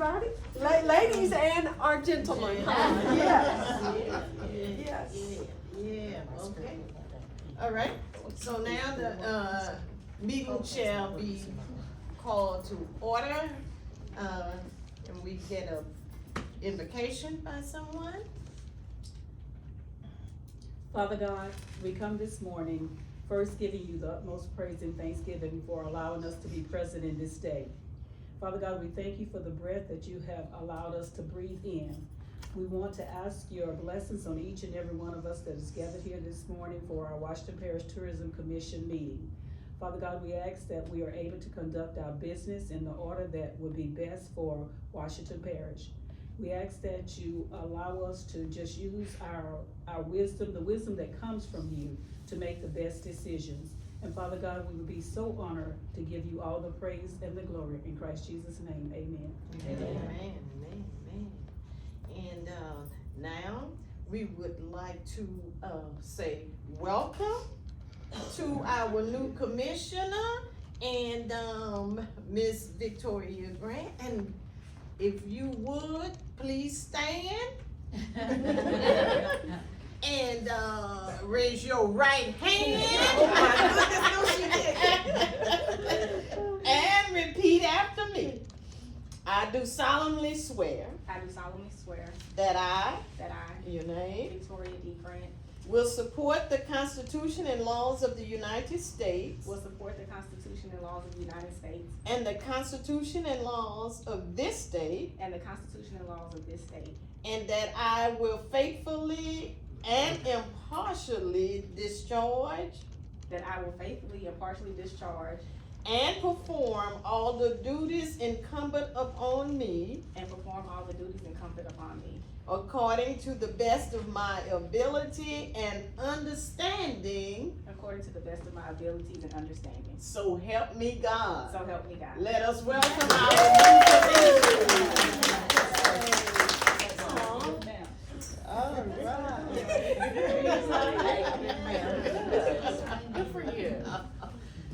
everybody. Ladies and our gentlemen. Yes. Yes. Yeah, okay. All right, so now the, meeting shall be called to order. And we get a invocation by someone. Father God, we come this morning first giving you the utmost praise and thanksgiving for allowing us to be present in this day. Father God, we thank you for the breath that you have allowed us to breathe in. We want to ask your blessings on each and every one of us that is gathered here this morning for our Washington Parish Tourism Commission meeting. Father God, we ask that we are able to conduct our business in the order that would be best for Washington Parish. We ask that you allow us to just use our wisdom, the wisdom that comes from you, to make the best decisions. And Father God, we would be so honored to give you all the praise and the glory in Christ Jesus' name. Amen. Amen. Amen. Amen. And now we would like to say welcome to our new commissioner and Miss Victoria Grant. And if you would please stand and raise your right hand. Oh my goodness, no she didn't. And repeat after me. I do solemnly swear I do solemnly swear that I, that I, your name, Victoria D. Grant, will support the Constitution and laws of the United States will support the Constitution and laws of the United States and the Constitution and laws of this state, and the Constitution and laws of this state, and that I will faithfully and impartially discharge that I will faithfully and partially discharge and perform all the duties incumbent upon me and perform all the duties incumbent upon me according to the best of my ability and understanding. according to the best of my abilities and understanding. So help me God. So help me God. Let us welcome our new commissioner. All right. Good for you.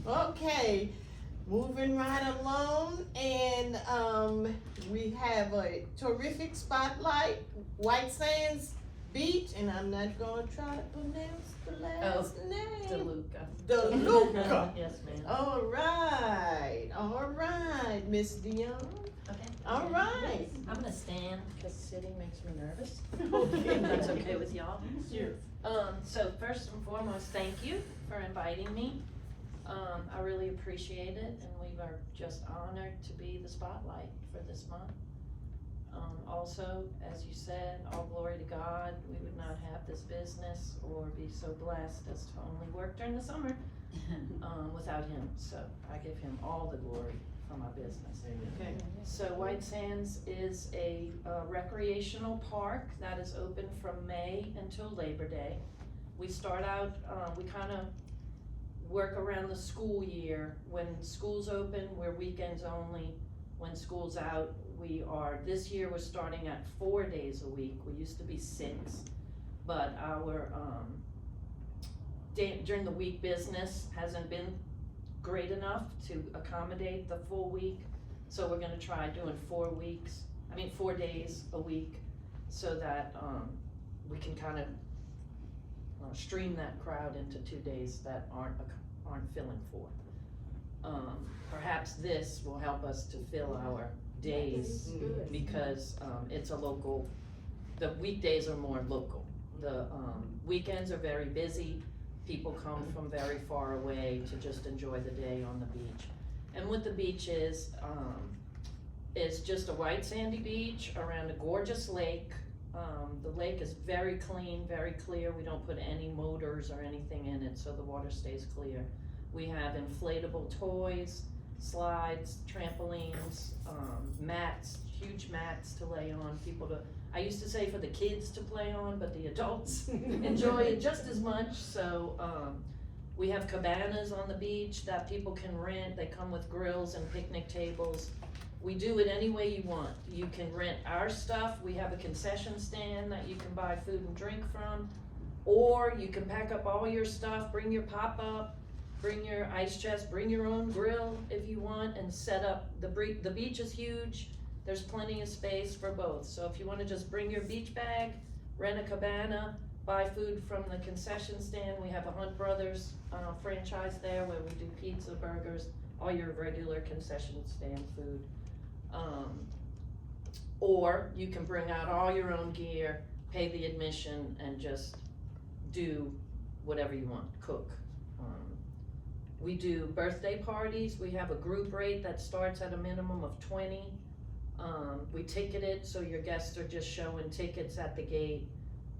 Okay, moving right along, and we have a terrific spotlight, White Sands Beach, and I'm not gonna try to pronounce the last name. DeLuca. Yes, ma'am. All right, Miss Dion. Okay. All right. I'm gonna stand because sitting makes me nervous. Okay. If that's okay with y'all. Sure. So first and foremost, thank you for inviting me. I really appreciate it, and we are just honored to be the spotlight for this month. Also, as you said, all glory to God. We would not have this business or be so blessed as to only work during the summer without him. So I give him all the glory for my business. Okay. So White Sands is a recreational park that is open from May until Labor Day. We start out, we kind of work around the school year. When school's open, we're weekends only. When school's out, this year we're starting at 4 days a week. We used to be 6, but our during the week business hasn't been great enough to accommodate the full week. So we're gonna try doing 4 days a week, so that we can kind of stream that crowd into 2 days that aren't filling 4. Perhaps this will help us to fill our days, because it's a local, the weekdays are more local. The weekends are very busy. People come from very far away to just enjoy the day on the beach. And what the beach is just a white sandy beach around a gorgeous lake. The lake is very clean, very clear. We don't put any motors or anything in it, so the water stays clear. We have inflatable toys, slides, trampolines, mats, huge mats to lay on, I used to say for the kids to play on, but the adults enjoy it just as much. So we have cabanas on the beach that people can rent. They come with grills and picnic tables. We do it any way you want. You can rent our stuff. We have a concession stand that you can buy food and drink from, or you can pack up all your stuff, bring your pop-up, bring your ice chest, bring your own grill if you want, and set up. The beach is huge. there's plenty of space for both. So if you wanna just bring your beach bag, rent a cabana, buy food from the concession stand, we have a Hunt Brothers, franchise there where we do pizza, burgers, all your regular concession stand food. Or you can bring out all your own gear, pay the admission, and just do whatever you want, cook. We do birthday parties, we have a group rate that starts at a minimum of 20. We ticket it, so your guests are just showing tickets at the gate.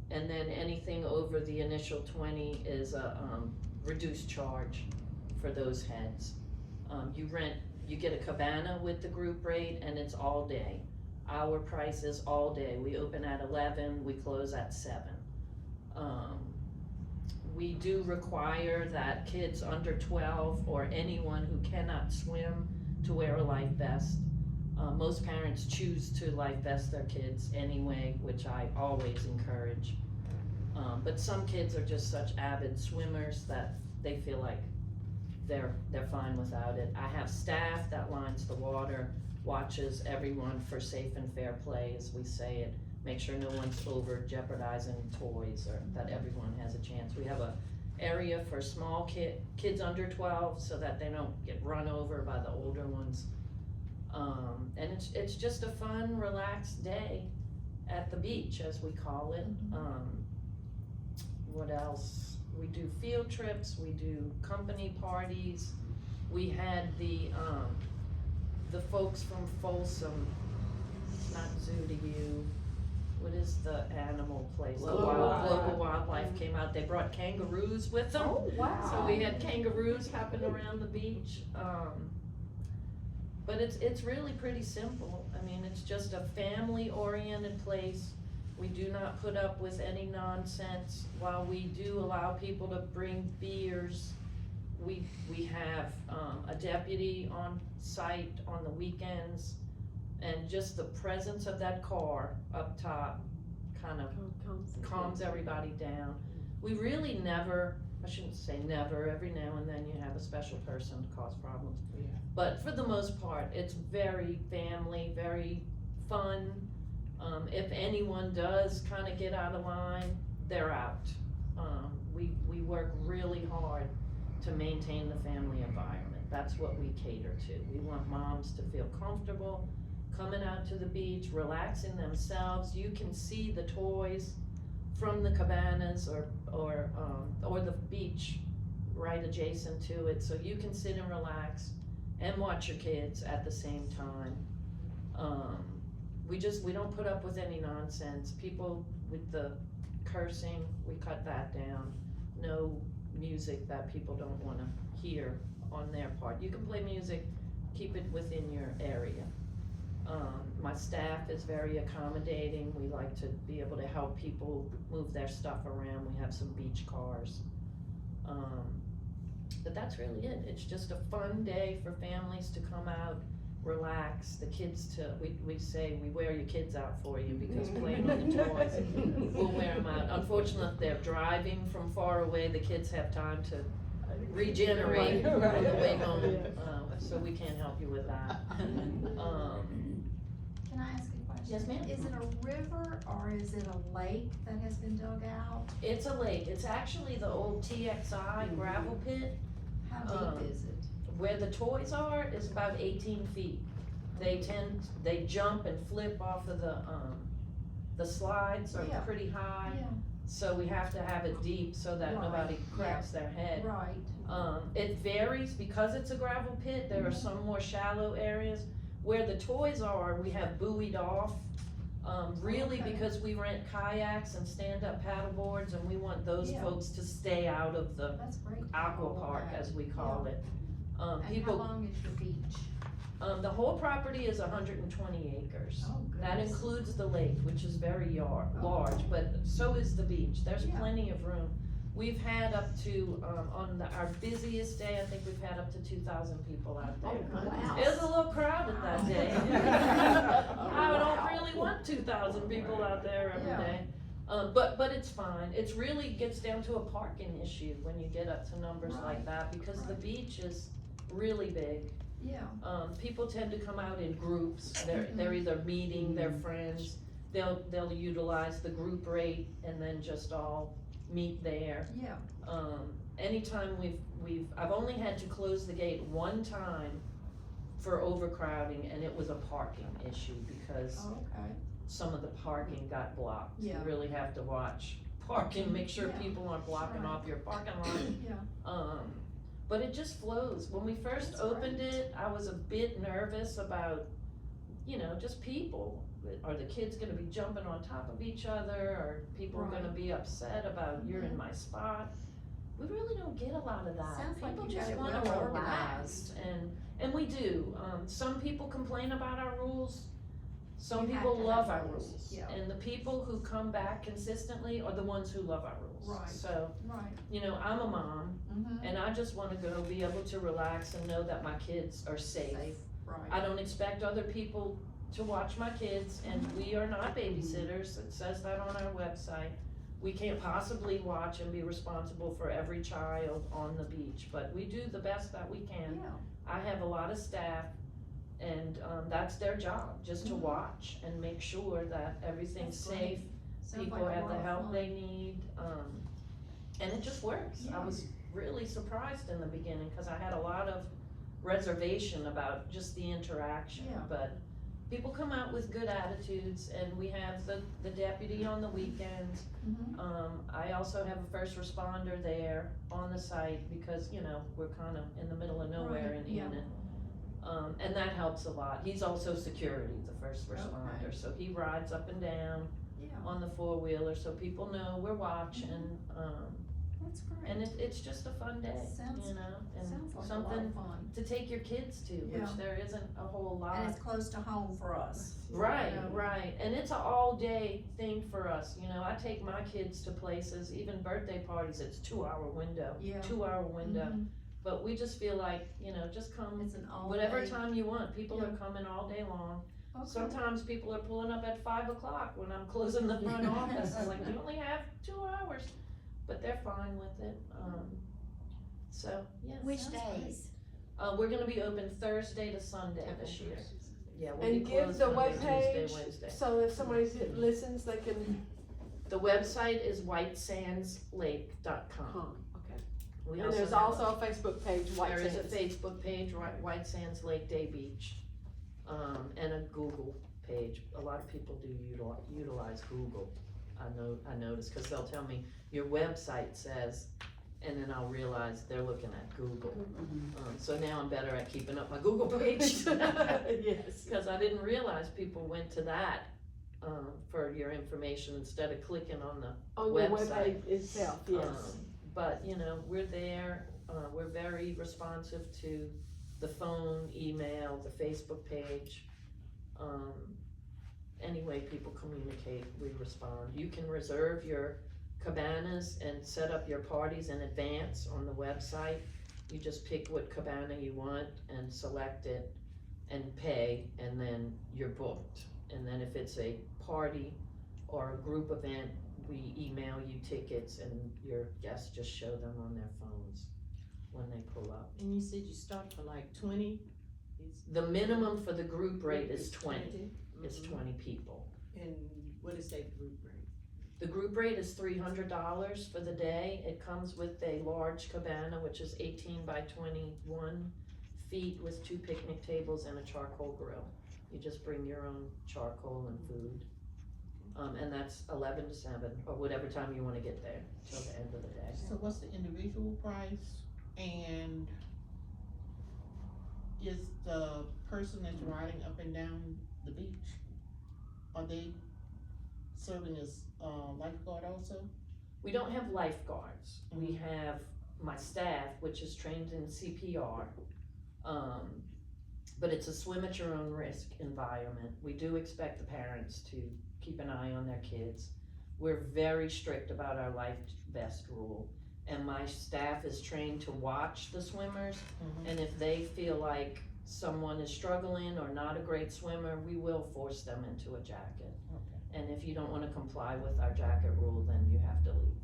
And then anything over the initial 20 is a reduced charge for those heads. You get a cabana with the group rate, and it's all day. Our price is all day. We open at 11, we close at 7. We do require that kids under 12 or anyone who cannot swim to wear a life vest. Most parents choose to life vest their kids anyway, which I always encourage. But some kids are just such avid swimmers that they feel like they're fine without it. I have staff that lines the water, watches everyone for safe and fair play, as we say it. Make sure no one's over jeopardizing toys, or that everyone has a chance. We have a area for small kids under 12 so that they don't get run over by the older ones. And it's just a fun, relaxed day at the beach, as we call it. What else? We do field trips, we do company parties. We had the folks from Folsom, not Zoo to You, what is the animal place? Global Wildlife came out, they brought kangaroos with them. Oh, wow. So we had kangaroos hopping around the beach. But it's really pretty simple. I mean, it's just a family-oriented place. We do not put up with any nonsense. While we do allow people to bring beers, we have a deputy on site on the weekends, and just the presence of that car up top kind of calms everybody down. We really never, I shouldn't say never, every now and then you have a special person to cause problems. Yeah. But for the most part, it's very family, very fun. If anyone does kind of get out of line, they're out. We work really hard to maintain the family environment. That's what we cater to. We want moms to feel comfortable coming out to the beach, relaxing themselves. You can see the toys from the cabanas or the beach right adjacent to it, so you can sit and relax and watch your kids at the same time. We don't put up with any nonsense. People with the cursing, we cut that down. No music that people don't wanna hear on their part. You can play music, keep it within your area. My staff is very accommodating. We like to be able to help people move their stuff around. We have some beach cars. But that's really it. It's just a fun day for families to come out, relax, the kids we say we wear your kids out for you, because playing on the toys, we'll wear them out. Unfortunately, if they're driving from far away, the kids have time to regenerate on the way home, so we can't help you with that. Can I ask a question? Yes, ma'am. Is it a river or is it a lake that has been dug out? It's a lake. It's actually the old TXI gravel pit. How deep is it? Where the toys are is about 18 feet. They jump and flip off of the slides are Yeah. pretty high. Yeah, So we have to have it deep so that Right. nobody cracks their head. right. It varies because it's a gravel pit. There are some more shallow areas. Where the toys are, we have buoyed off. Really Okay. because we rent kayaks and stand-up paddle boards, and we want those Yeah. folks to stay out of the That's great. aqua park, Okay. as we call it. And how People, long is your beach? the whole property is 120 acres. Oh, That goodness. includes the lake, which is very Oh. large, but so is the beach. There's Yeah. plenty of room. We've had up to, our busiest day, I think we've had up to 2,000 people out there. Wow. It was a little crowded that day. I don't really want 2,000 people out there every Yeah. day. But it's fine. It's really gets down to a parking issue when you get up to numbers like Right. that, because the Right. beach is really big. Yeah. People tend to come out in groups, they're either meeting their friends, they'll utilize the group rate and then just all meet there. Yeah. Anytime I've only had to close the gate one time for overcrowding, and it was a parking issue because Okay. some of the parking got blocked. Yeah. You really have to watch parking, make sure Yeah. people aren't blocking Right. off your parking lot. Yeah. But it just flows. When we first That's opened great. it, I was a bit nervous about, just people. Are the kids gonna be jumping on top of each other? Are people Right. gonna be upset about you're in my spot? We really don't get a lot of that. Sounds like People you just got it wanna well relax, organized. and we do. Some people complain about our rules. Some You have people to love have our rules, rules. yeah. And the people who come back consistently are the ones who love our rules. Right. So, Right. I'm a mom, Mm-hmm. and I just wanna go be able to relax and know that my kids are safe. Right. I don't expect other people to watch my kids, and we are not babysitters, it says that on our website. We can't possibly watch and be responsible for every child on the beach, but we do the best that we can. Yeah. I have a lot of staff, and, that's their job, just to Mhm. watch and make sure that everything's That's great. safe, Sounds people like a have the lot of help fun. they need, and it just works. I Yeah. was really surprised in the beginning, cause I had a lot of reservation about just the interaction, Yeah. but people come out with good attitudes, and we have the deputy on the weekends. Mhm. I also have a first responder there on the site, because, we're kinda in the middle of nowhere Right, in yeah. Enid. And that helps a lot. He's also security, the first responder, so he rides up and down Yeah. on the four-wheeler, so people know we're watching, That's great. and it's just a fun day, Sounds- and Sounds like a lot something of fun. to take your kids to, Yeah. which there isn't a whole lot. And it's close to home for us. Right, you know. right, and it's an all-day thing for us, I take my kids to places, even birthday parties, it's 2-hour window, Yeah. 2-hour window. Mhm. But we just feel like, just come It's an all whatever day. time you want, people are Yeah. coming all day long. Okay. Sometimes people are pulling up at 5 o'clock when I'm closing the front office, I'm like, you only have 2 hours, but they're fine with it, so, yeah. Which sounds great. days? We're gonna be open Thursday to Sunday this year. Yeah, we'll And be give closed the Monday, Tuesday, webpage, Wednesday. so if somebody listens, they can, The website is whitesandslake.com. okay. We And there's have also a Facebook page, White There is a Sands. Facebook page, White Sands Lake Day Beach, and a Google page. A lot of people do utilize Google, I notice, cause they'll tell me, your website says, and then I'll realize they're looking at Google. So now I'm better at keeping up my Google page. Yes. Cause I didn't realize people went to that, for your information instead of clicking on the On the website. webpage itself, yes. But, we're there, we're very responsive to the phone, email, the Facebook page. Any way people communicate, we respond. You can reserve your cabanas and set up your parties in advance on the website. You just pick what cabana you want and select it and pay, and then you're booked. And then if it's a party or a group event, we email you tickets, and your guests just show them on their phones when they pull up. And you said you start for like 20? The minimum for the group rate is 20, is 20 people. And what is that group rate? The group rate is $300 for the day. It comes with a large cabana, which is 18 by 21 feet with 2 picnic tables and a charcoal grill. You just bring your own charcoal and food. And that's 11 to 7, or whatever time you wanna get there, till the end of the day. So what's the individual price, and is the person that's riding up and down the beach, are they serving as lifeguard also? We don't have lifeguards. We have my staff, which is trained in CPR. But it's a swim at your own risk environment. We do expect the parents to keep an eye on their kids. We're very strict about our life vest rule. And my staff is trained to watch the swimmers. And if they feel like someone is struggling or not a great swimmer, we will force them into a jacket. And if you don't wanna comply with our jacket rule, then you have to leave.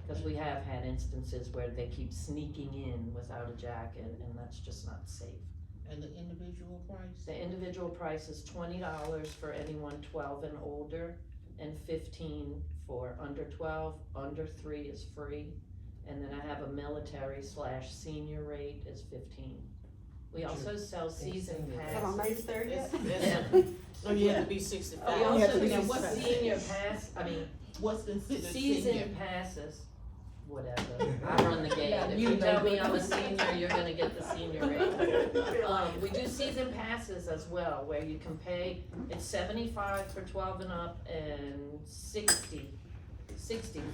Cause we have had instances where they keep sneaking in without a jacket, and that's just not safe. And the individual price? The individual price is $20 for anyone 12 and older, and 15 for under 12, under 3 is free. And then I have a military/senior rate is 15. We also sell season Have I pass. made it there yet? Yeah. Oh, you have to be 65. We You have also to be have 65. senior pass, What's considered season senior? passes, whatever. I run the game. Yeah, If you you tell know. me I'm a senior, you're gonna get the senior rate. We do season passes as well, where you can pay, it's 75 for 12 and up and 60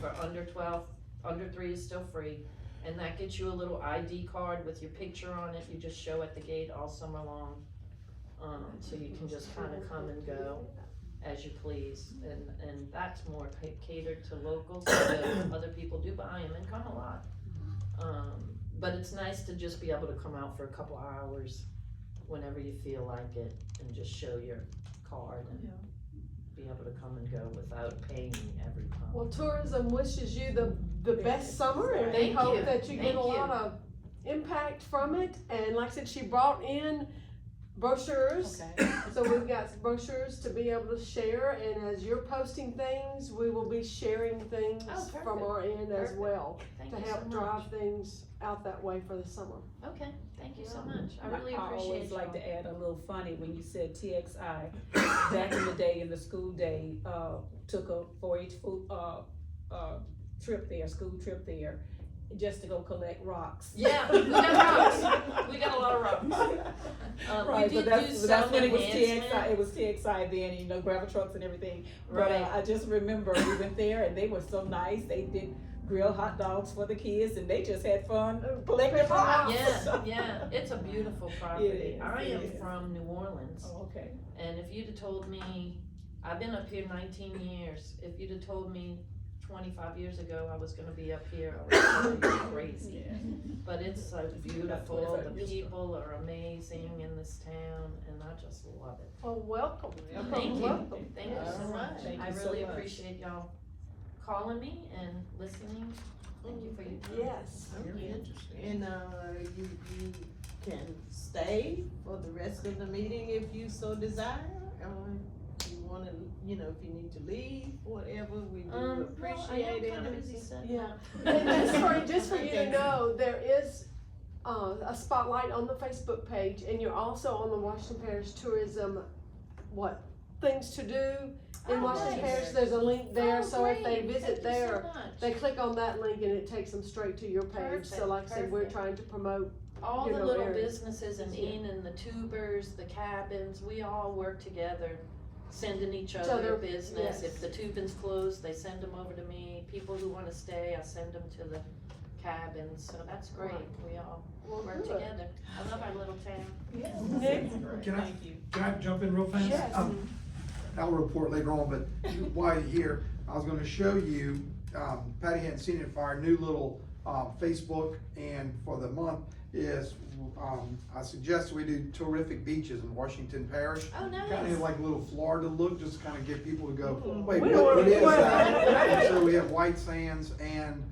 for under 12, under 3 is still free. And that gets you a little ID card with your picture on it, you just show at the gate all summer long. So you can just kinda come and go as you please, and that's more catered to locals, so other people do buy them and come a lot. But it's nice to just be able to come out for a couple hours whenever you feel like it, and just show your card and be able to come and go without paying every time. Well, tourism wishes you the best summer, and we Thank hope you. that you get Thank a lot you. of impact from it. And like I said, she brought in brochures, Okay. so we've got some brochures to be able to share. And as you're posting things, we will be sharing things Oh, from our end as Perfect. well Thank to you help so drive much. things out that way for the summer. Okay, thank you so much, I really I appreciate always like y'all. to add a little funny when you said TXI. Back in the day, in the school day, took a 4-H food, trip there, school trip there, just to go collect rocks. Yeah, we got rocks, we got a lot of rocks. Right, We but did that's, do but that's some when it was enhancement. TXI, it was TXI then, you know, gravel trucks and everything. Right. But I just remember we went there and they were so nice, they did grill hot dogs for the kids and they just had fun collecting rocks. Yeah, it's a beautiful property. It is, I it am is. from New Orleans, Oh, okay. and if you'd have told me, I've been up here 19 years, if you'd have told me 25 years ago I was gonna be up here, I would have thought you were crazy. Yeah. But it's so About beautiful, 25 the years ago. people are amazing in this town, and I just love it. Well, welcome. Thank you, Welcome. thank you so All much. right. Thank I you so really much. appreciate y'all calling me and listening. Thank you for your time. Yes. Very interesting. And, you can stay for the rest of the meeting if you so desire, if you wanna, you know, if you need to leave, whatever, we do Well, I appreciate am kinda it. busy setting Yeah. up. And just for you to know, there is a spotlight on the Facebook page, and you're also on the Washington Parish Tourism, things to do in Oh, Washington nice. Parish. There's a link there, Oh, so if they great. visit Thank you so there, much. they click on that link and it takes them straight to your page. So Perfect, like I said, we're perfect. trying to promote. All you the know, little areas. businesses in Yeah. Enid, the tubers, the cabins, we all work together, sending each Each other other, business. yes. If the tubin's closed, they send them over to me. People who wanna stay, I send them to the cabins, so that's great. Right. We all Well, work good. together. I love our little town. Nick? Can I- Thank you. Can I jump in real fast? Yes. I'll report later on, but while you're here, I was gonna show you, Patty hadn't seen it for our new little, Facebook, and for the month is, I suggest we do terrific beaches in Washington Parish. Oh, nice. Kind of like a little Florida look, just kind of get people to go, wait, We don't what wanna- is that? And so we have White Sands and,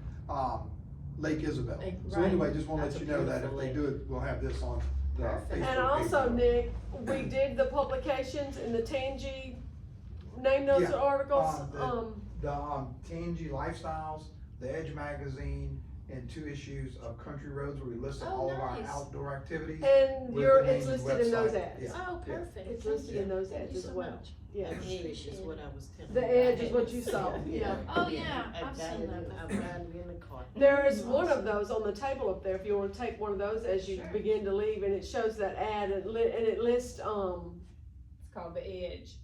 Lake Isabel. So Right. anyway, just wanna That's let a you know that if beautiful they lake. do it, we'll have this on the Facebook Perfect. page. And also, Nick, we did the publications in the Tangi, name those Yeah, articles, the Tangi Lifestyles, the Edge Magazine, and 2 issues of Country Roads where we listed Oh, all of our nice. outdoor activities. and with it's the name and listed in those website. ads. Yeah. Oh, perfect. It's Thank listed you. in those Thank ads you as so well. much. Yeah. Edge is what I was telling The you. edge is what you saw, yeah. Oh, yeah, I've I've got seen it, that I've before. got it in the car. There is one of those on the table up there, if you wanna take one of those as you Sure. begin to leave, and it shows that ad, and it lists, It's called The Edge.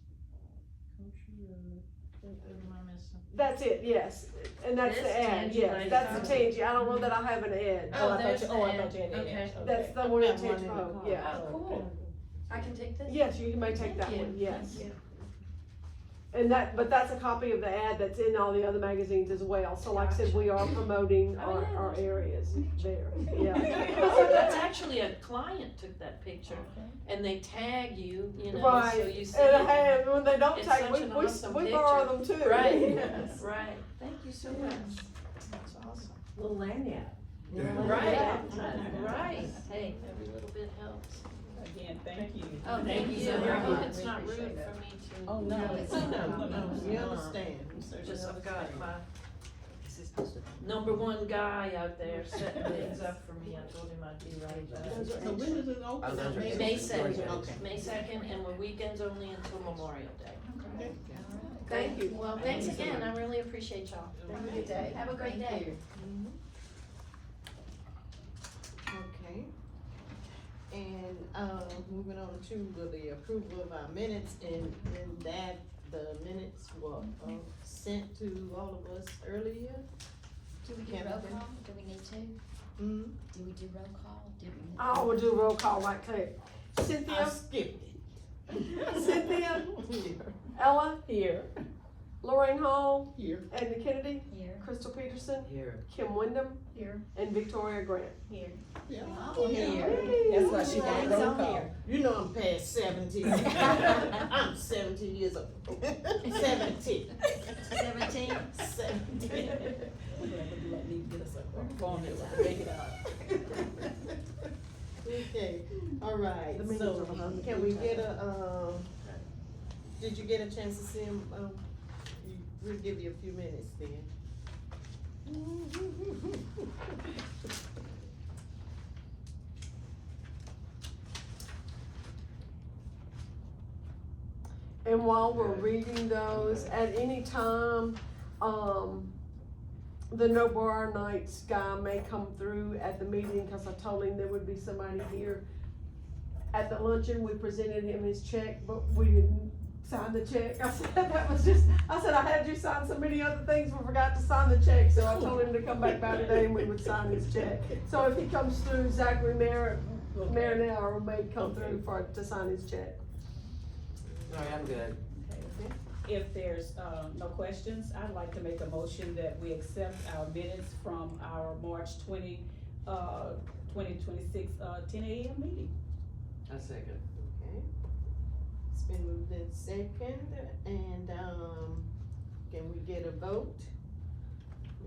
What am I missing? that's it, yes, and that's This the ad, Tangi yes, that's the Lifestyle. Tangi, I don't know that I have an ad. Oh, I there's thought you, oh, I the thought you had ad. the Edge. Okay. That's the I've one in got one Tangi in the Road, car. yeah. Oh, cool. I can take this? Yes, you may take that Thank you. one, yes. Thank you. And but that's a copy of the ad that's in all the other magazines as well, so like I said, we are promoting Oh, yeah, our there's- areas there, yeah. That's actually a client took that picture, and they tag you, you know, so Right, you see and it. hey, when they don't It's take, such an awesome we borrow them too. Right, Yes. right, thank you so much, that's awesome. Little lanyard. Yeah. Right, right, hey, every little bit helps. Again, thank you. Oh, thank you Yeah, so I very hope much. it's not rude We appreciate for me to. Oh, no. No, it's No, we understand. We certainly Just I've got understand. my number one guy out there setting things up for me. I told him I'd be right back. So when is it open? May 2nd, Okay. May 2nd, and we're weekends only until Memorial Day. Thank you. Well, thanks again, I really appreciate y'all. Have a good day. Have a great Thank day. you. Okay. And, moving on to the approval of our minutes, and that, the minutes were, sent to all of us earlier. Do we do Can I roll do- call? Do we need to? Hmm, Do we do roll call? Do we? I will do roll call right quick. I Cynthia, skipped it. Cynthia, Here. Ella, Here. Lorraine Hall, Here. Edna Kennedy, Here. Crystal Peterson, Here. Kim Wyndham, Here. and Victoria Grant. Here. Yeah. Oh, Here. That's why she got a roll call. You know I'm past 70. I'm 70 years old. 70. 17. 70. Let me get us a formula, make it out. Okay, all right, The meetings so are behind the can we blue get a, did you get a chance to see him? We'll give you a few minutes then. And while we're reading those, at any time, the No Bar Nights guy may come through at the meeting, cause I told him there would be somebody here. At the luncheon, we presented him his check, but we didn't sign the check. I said, I had you sign so many other things, we forgot to sign the check, so I told him to come back by today and we would sign his check. So if he comes through, Zachary Marinello may come through to sign his check. Alright, I'm good. If there's, no questions, I'd like to make a motion that we accept our minutes from our March 2026, 10 a.m. meeting. A second. Okay. It's been moved in second, and, can we get a vote?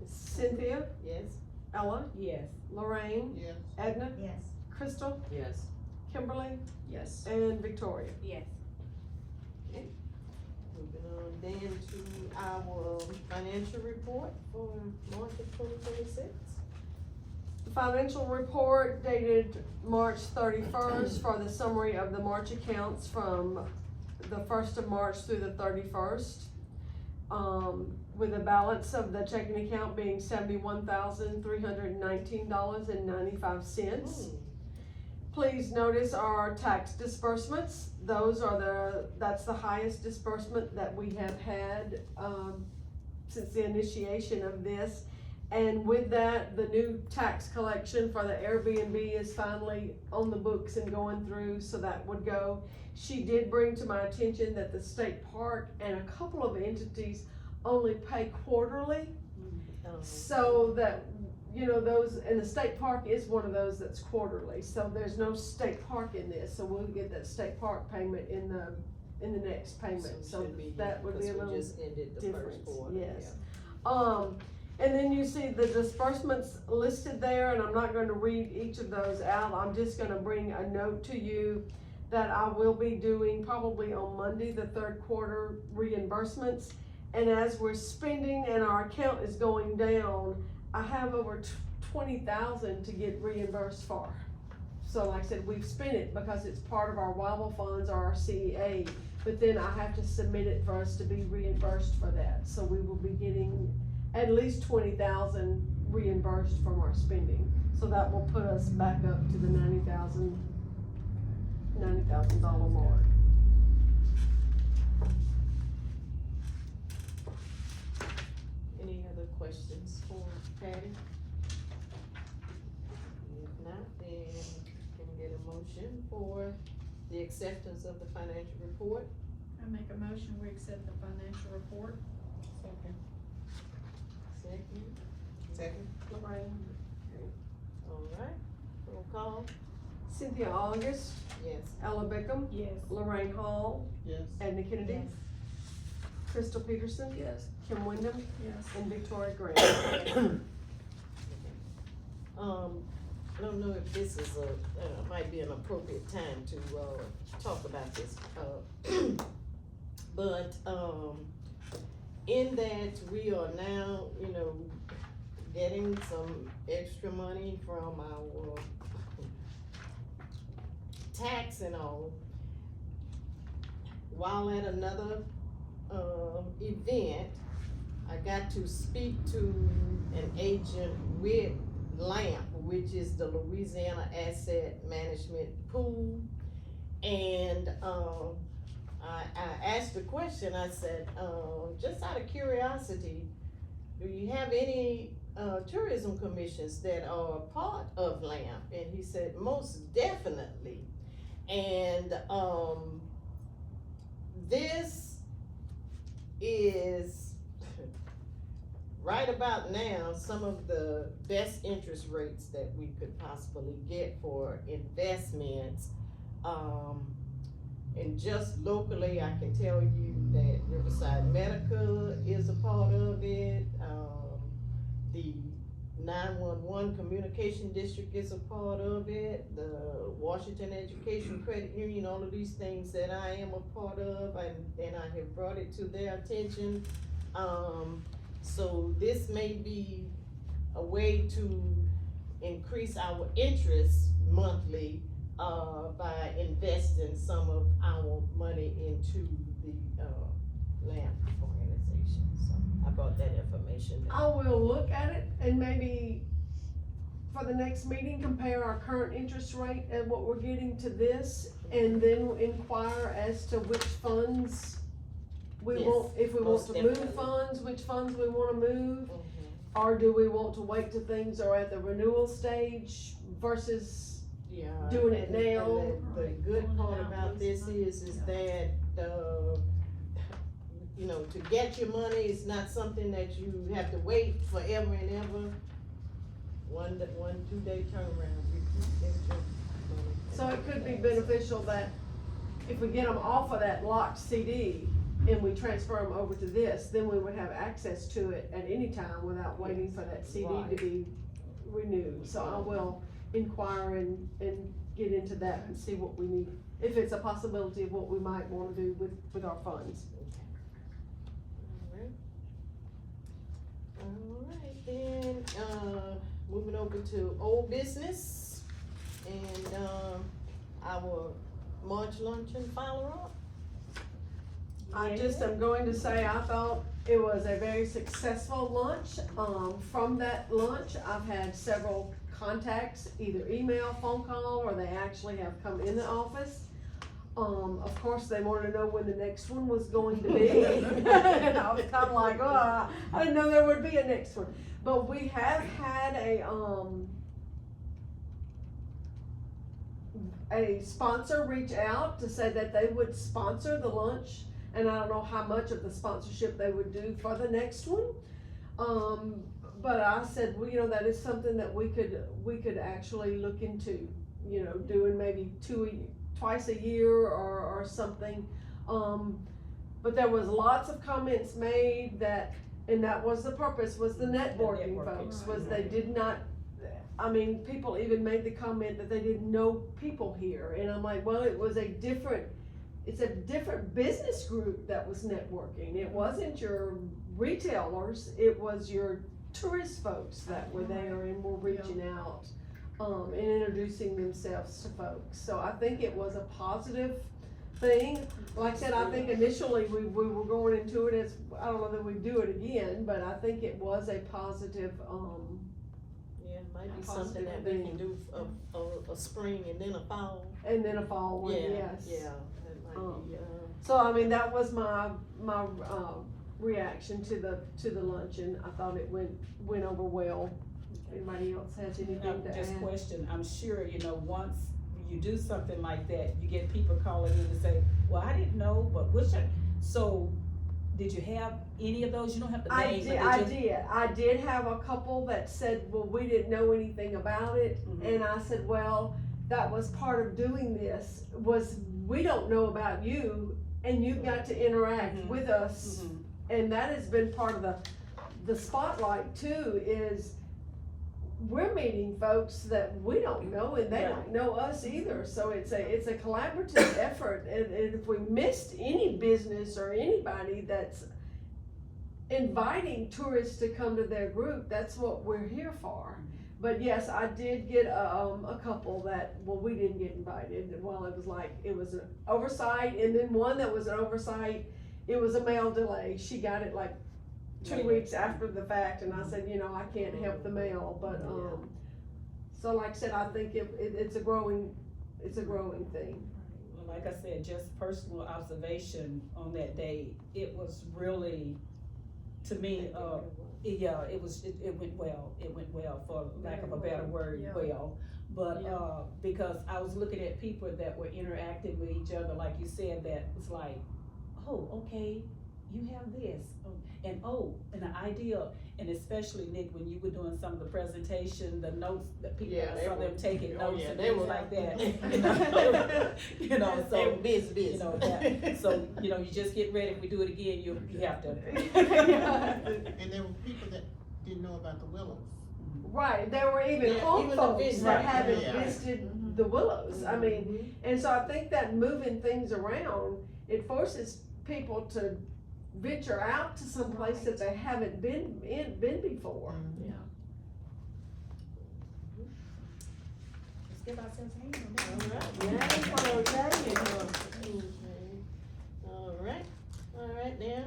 Cynthia, Yes? Ella, Yes. Lorraine, Yes. Edna, Yes. Crystal, Yes. Kimberly, Yes. and Victoria. Yes. Moving on then to our financial report for March of 2026. The financial report dated March 31st for the summary of the March accounts from the 1st of March through the 31st. With a balance of the checking account being $71,319.95. Please notice our tax disbursements. That's the highest disbursement that we have had, since the initiation of this. And with that, the new tax collection for the Airbnb is finally on the books and going through, so that would go. She did bring to my attention that the state park and a couple of entities only pay quarterly. So that, those, and the state park is one of those that's quarterly, so there's no state park in this, so we'll get that state park payment in the next payment, so that would be a little We just ended the first difference, quarter. yes. And then you see the disbursements listed there, and I'm not gonna read each of those out, I'm just gonna bring a note to you that I will be doing probably on Monday, the third quarter reimbursements. And as we're spending and our account is going down, I have over 20,000 to get reimbursed for. So like I said, we've spent it because it's part of our WIBA funds or our CEA, but then I have to submit it for us to be reimbursed for that. So we will be getting at least 20,000 reimbursed from our spending. So that will put us back up to the $90,000 mark. Any other questions for Patty? If not, then can we get a motion for the acceptance of the financial report? I make a motion, we accept the financial report. Second. Second, Lorraine. all right, roll call, Cynthia August, yes. Ella Bickham, Yes. Lorraine Hall, Yes. Edna Kennedy, Yes. Crystal Peterson, Yes. Kim Wyndham, Yes. and Victoria Grant. I don't know if this is might be an appropriate time to, talk about this, but, in that we are now, getting some extra money from our tax and all. While at another, event, I got to speak to an agent with LAMP, which is the Louisiana Asset Management Pool. And, I asked the question, I said, just out of curiosity, do you have any, tourism commissions that are part of LAMP? And he said, most definitely. And, this is right about now some of the best interest rates that we could possibly get for investments. And just locally, I can tell you that Riverside Medical is a part of it. The 911 Communication District is a part of it. The Washington Education Credit Union, all of these things that I am a part of, and I have brought it to their attention. So this may be a way to increase our interest monthly, by investing some of our money into the, LAMP organization. So I brought that information I down. will look at it and maybe for the next meeting, compare our current interest rate and what we're getting to this, and then inquire as to which funds we Yes, want, if we want most to move definitely. funds, which funds we wanna move, Mhm. or do we want to wait till things are at the renewal stage versus, Yeah. Doing it and now. The good part about this is that, to get your money is not something that you have to wait forever and ever. 2 day turnaround, you get your money. so it could be beneficial that if we get them off of that locked CD and we transfer them over to this, then we would have access to it at any time without waiting for that CD to Right. be renewed. So I will inquire and get into that and see what we need, if it's a possibility of what we might wanna do with our funds. Alright, then, moving over to old business and, our March luncheon follow-up. I just am going to say, I thought it was a very successful lunch. From that lunch, I've had several contacts, either email, phone call, or they actually have come in the office. Of course, they wanted to know when the next one was going to be. And I was kinda like, oh, I didn't know there would be a next one. But we have had a sponsor reach out to say that they would sponsor the lunch, and I don't know how much of the sponsorship they would do for the next one. But I said, well, that is something that we could actually look into, doing maybe twice a year or something. But there was lots of comments made and that was the purpose, was the networking folks, was they did not, people even made the comment that they didn't know people here, and I'm like, well, it's a different business group that was networking. It wasn't your retailers, it was your tourist folks that were there and were reaching out, and introducing themselves to folks. So I think it was a positive thing. Like I said, I think initially we were going into it as, I don't know that we'd do it again, but I think it was a positive, Yeah, it might be Positive something that we thing. can do a spring and then a fall. and then a fall one, yes. Yeah, that might be, So, that was my reaction to the luncheon. I thought it went over well. Anybody else has anything to Just add? question, I'm sure, once you do something like that, you get people calling in to say, well, I didn't know, but so, did you have any of those? You don't have to name, but did you? I did have a couple that said, well, we didn't know anything about it, Mhm. and I said, well, that was part of doing this, was we don't know about you, and you've got to interact Mhm. with us, Mhm. and that has been part of the spotlight too, is we're meeting folks that we don't know and they don't know us either, so it's a collaborative effort, and if we missed any business or anybody that's inviting tourists to come to their group, that's what we're here for. But yes, I did get a couple that, well, we didn't get invited, well, it was an oversight, and then one that was an oversight, it was a mail delay, she got it like 2 weeks after the fact, and I said, I can't help the mail, but, so like I said, I think it's a growing thing. Well, like I said, just personal observation on that day, it was really, to me, it went well, for lack of a better word, Yeah. well. But, because I was looking at people that were interacting with each other, like you said, that was like, oh, okay, you have this, and an idea, and especially Nick, when you were doing some of the presentation, the notes that people, Yeah, I they saw them were- taking oh, notes yeah, and they things were- like that. They So, were busy. you know, so, you just get ready, if we do it again, you have to. And there were people that didn't know about the Willows. Right, there were even Yeah, home even the folks visitors, that haven't yeah. visited the Willows, I mean, and so I think that moving things around, it forces people to venture out to some place that they haven't been before. Yeah. Let's give ourselves a hand on that. Alright, now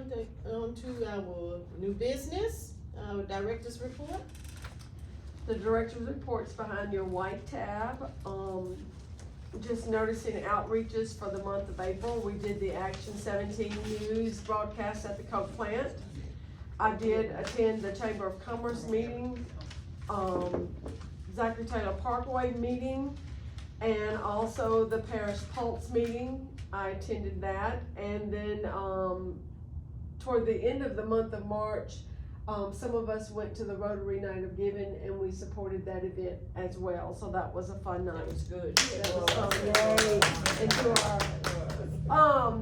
on to our new business, our director's report. The director's report's behind your white tab, just noticing outreaches for the month of April, we did the Action 17 news broadcast at the Coke plant. I did attend the Chamber of Commerce meeting, Zachary Taylor Parkway meeting, and also the Parish Pulse meeting, I attended that, and then, toward the end of the month of March, some of us went to the Rotary Night of Giving, and we supported that event as well, so that was a fun night. That was good. That was fun, yay, and to our,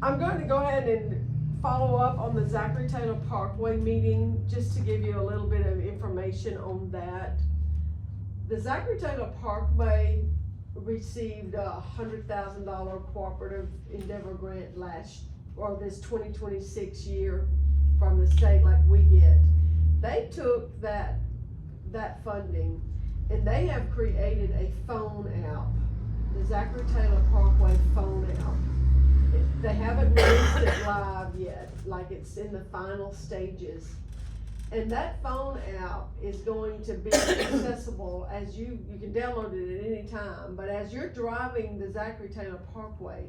I'm going to go ahead and follow up on the Zachary Taylor Parkway meeting, just to give you a little bit of information on that. The Zachary Taylor Parkway received a $100,000 cooperative endeavor grant this 2026 year from the state like we get. They took that funding and they have created a phone app, the Zachary Taylor Parkway phone app. They haven't released it live yet, like it's in the final stages. And that phone app is going to be accessible as you can download it at any time, but as you're driving the Zachary Taylor Parkway,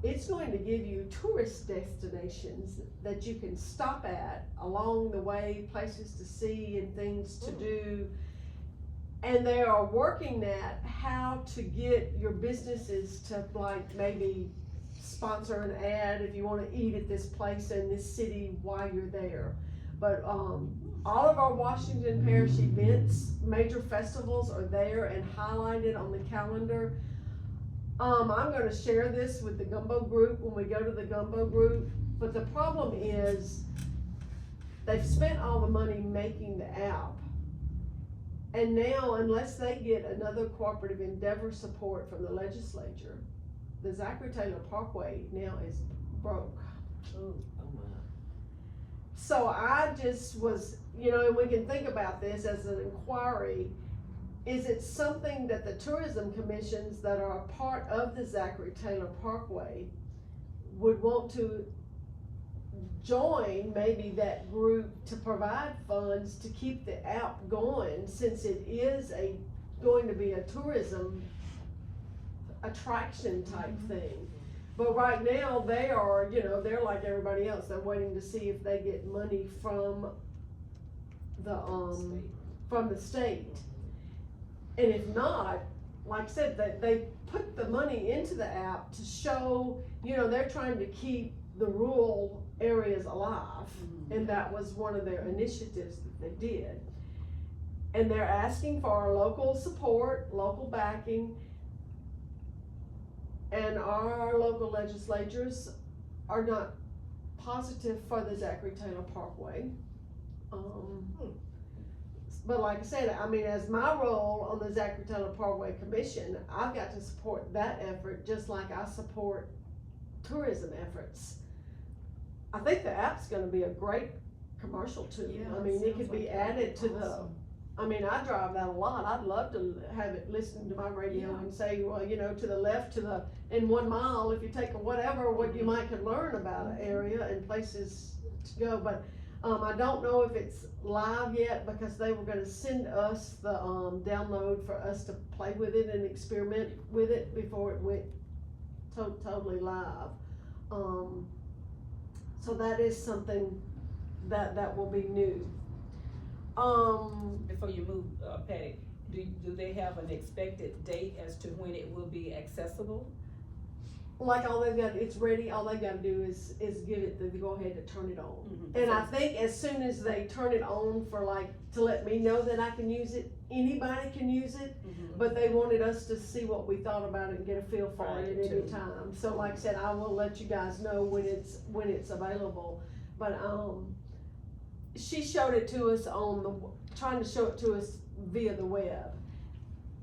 it's going to give you tourist destinations that you can stop at along the way, places to see and things to do. And they are working at how to get your businesses to like maybe sponsor an ad if you wanna eat at this place in this city while you're there. But all of our Washington Parish events, major festivals are there and highlighted on the calendar. I'm gonna share this with the Gumbo group when we go to the Gumbo group, but the problem is they've spent all the money making the app. And now, unless they get another cooperative endeavor support from the legislature, the Zachary Taylor Parkway now is broke. Oh my. So I just was, and we can think about this as an inquiry. Is it something that the tourism commissions that are a part of the Zachary Taylor Parkway would want to join maybe that group to provide funds to keep the app going, since it is going to be a tourism attraction type thing? But right now, they are, they're like everybody else, they're waiting to see if they get money from the state. And if not, like I said, they put the money into the app to show, they're trying to keep the rural areas alive. And that was one of their initiatives that they did. And they're asking for local support, local backing. And our local legislatures are not positive for the Zachary Taylor Parkway. but like I said, I mean, as my role on the Zachary Taylor Parkway Commission, I've got to support that effort just like I support tourism efforts. I think the app's gonna be a great commercial tool. Yeah, I mean, it sounds could be like added to the, awesome. I mean, I drive that a lot. I'd love to have it listen to my radio Yeah. and say, well, you know, to the left, in 1 mile, if you take a whatever, what you might could learn about an area and places to go. But, I don't know if it's live yet because they were gonna send us the, download for us to play with it and experiment with it before it went totally live. So that is something that will be new. Before you move, Patty, do they have an expected date as to when it will be accessible? Like all they've got, it's ready, all they've gotta do is give it the go ahead to turn it on. Mhm. And I think as soon as they turn it on for like, to let me know that I can use it, anybody can use it, Mhm. but they wanted us to see what we thought about it and get a feel for Right, it at any too. time. So like I said, I will let you guys know when it's available, but, she showed it to us trying to show it to us via the web.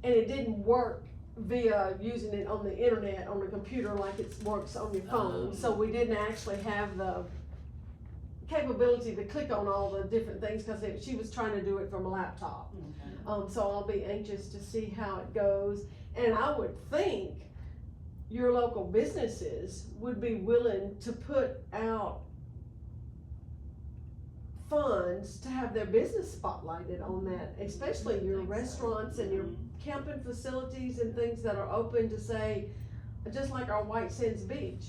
And it didn't work via using it on the internet, on the computer like it works on your phone. So we didn't actually have the capability to click on all the different things, cause she was trying to do it from a laptop. Okay. So I'll be anxious to see how it goes, and I would think your local businesses would be willing to put out funds to have their business spotlighted on that, especially your restaurants and your camping facilities and things that are open to say, just like our White Sands Beach.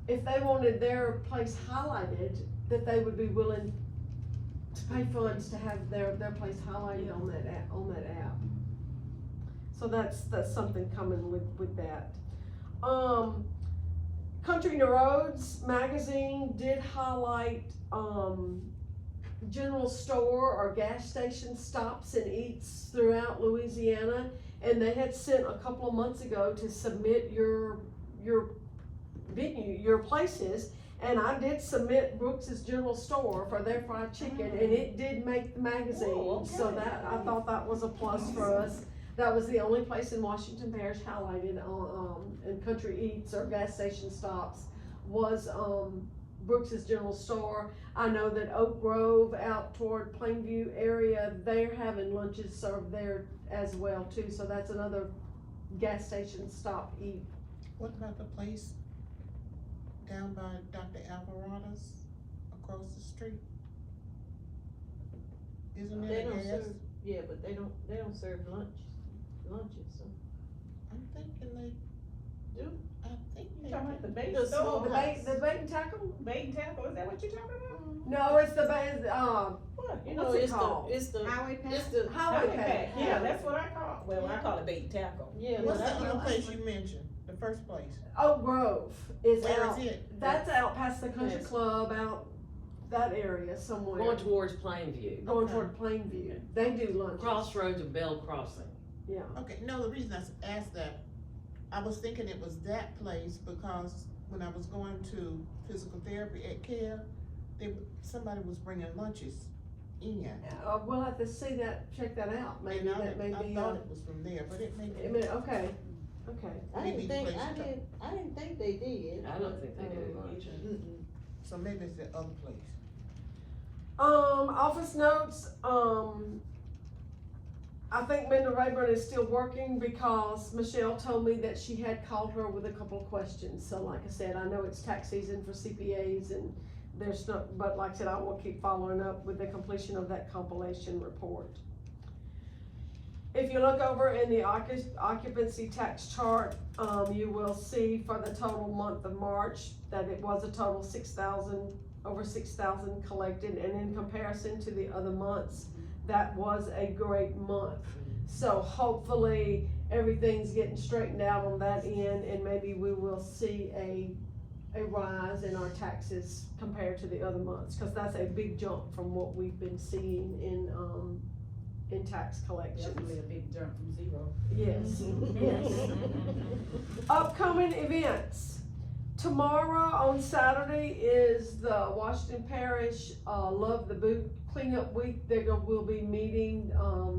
If they wanted their place highlighted, that they would be willing to pay funds to have their place highlighted on that app. So that's something coming with that. Country and Roads magazine did highlight, general store or gas station stops and eats throughout Louisiana. And they had sent a couple of months ago to submit your venue, your places. And I did submit Brooks's General Store for their fried chicken, and it did make the magazine. Oh, okay. So that, I thought that was a plus for us. That was the only place in Washington Parish highlighted on, in Country Eats or gas station stops was, Brooks's General Store. I know that Oak Grove out toward Plainview area, they're having lunches served there as well too. So that's another gas station stop eat. What about the place down by Dr. Alvarado's across the street? Isn't They it a don't gas? serve, yeah, but they don't serve lunches, so. I'm thinking they Do? I think You they talking about the bait The store? The bait and tackle? Bait and tackle, is that what you're talking about? No, it's the What? You know, What's it it's called? it's the, Highway pass? it's the, highway pack. Yeah, that's what I call it. Well, I call it bait and tackle. yeah. What's that's the what other I place like. you mentioned, the first place? Oak Grove is Where out. is it? That's out past the country Yes. club, out that area somewhere. Going towards Plainview, Going Okay. toward Plainview. They do lunch. crossroads of Bell Crossing. Yeah. Okay, no, the reason I asked that, I was thinking it was that place because when I was going to physical therapy at CARE, somebody was bringing lunches in. We'll have to see that, check that out. Maybe And that may I be, thought it was from there, but it may I be. mean, okay, okay. I Maybe didn't think, the place you I didn't think they did. I don't think they do lunch. Mm-mm. So maybe it's the other place. Office notes, I think Minda Rayburn is still working because Michelle told me that she had called her with a couple of questions. So like I said, I know it's tax season for CPAs and there's not, but like I said, I will keep following up with the completion of that compilation report. If you look over in the occupancy tax chart, you will see for the total month of March that it was a total over 6,000 collected, and in comparison to the other months, that was a great month. So hopefully everything's getting straightened out on that end, and maybe we will see a rise in our taxes compared to the other months, cause that's a big jump from what we've been seeing in tax collections. Definitely a big jump from zero. Yes, yes. Upcoming events. Tomorrow on Saturday is the Washington Parish, Love the Boot Cleanup Week. We'll be meeting,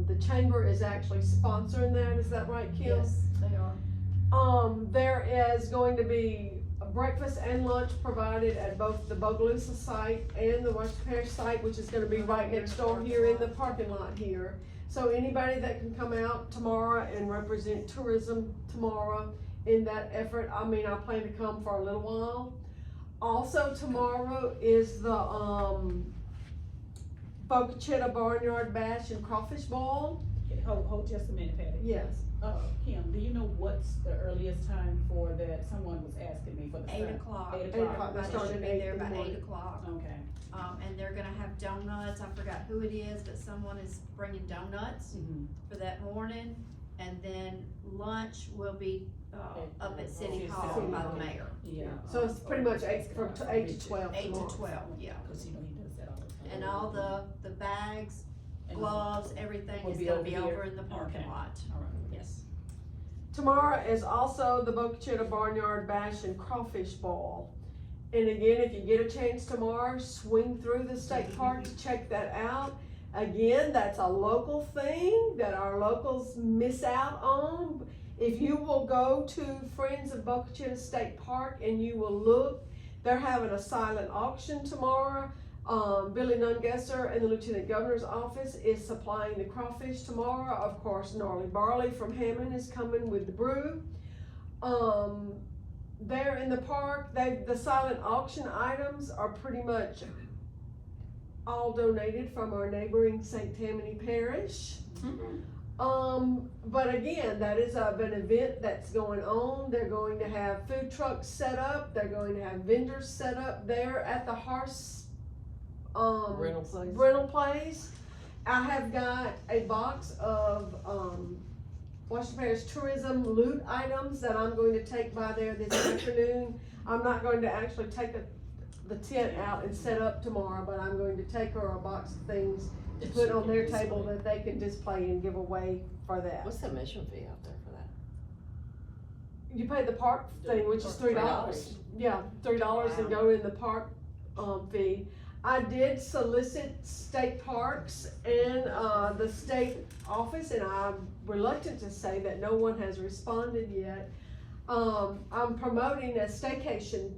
the chamber is actually sponsoring that, is that right, Kim? Yes, they are. There is going to be a breakfast and lunch provided at both the Bogalusa site and the Washington Parish site, which is gonna be right next door here in the parking lot here. So anybody that can come out tomorrow and represent tourism tomorrow in that effort, I mean, I plan to come for a little while. Also tomorrow is the, Boca Chita Barnyard Bash and Crawfish Boil. Hold just a minute, Patty. Yes. Kim, do you know what's the earliest time for that? Someone was asking me for the. 8 o'clock. 8 8 o'clock. o'clock. They Everybody start should at be 8 there in the by morning. 8 o'clock. Okay. And they're gonna have donuts, I forgot who it is, but someone is bringing donuts Mhm. for that morning. And then lunch will be, up at City City Hall by Hall. the mayor, Yeah. So it's pretty much 8 to 12 8 tomorrow. to 12, yeah. Cause you know he does that all the time. And all the bags, And- gloves, everything Will is be gonna over be here? over in the parking Okay. lot, All right. yes. Tomorrow is also the Boca Chita Barnyard Bash and Crawfish Boil. And again, if you get a chance tomorrow, swing through the state park to check that out. Again, that's a local thing that our locals miss out on. If you will go to Friends of Boca Chita State Park and you will look, they're having a silent auction tomorrow. Billy Nungesser in the Lieutenant Governor's office is supplying the crawfish tomorrow. Of course, Gnarly Barley from Hammond is coming with the brew. There in the park, the silent auction items are pretty much all donated from our neighboring St. Tammany Parish. But again, that is an event that's going on. They're going to have food trucks set up. They're going to have vendors set up there at the horse, rental place. I have got a box of, Washington Parish tourism loot items that I'm going to take by there this afternoon. I'm not going to actually take the tent out and set up tomorrow, but I'm going to take her a box of things to put on their table that they can display and give away for that. What's the admission fee out there for that? You pay the park thing, which is $3. Yeah, $3 and go in the park, fee. I did solicit state parks and, the state office, and I'm reluctant to say that no one has responded yet. I'm promoting a staycation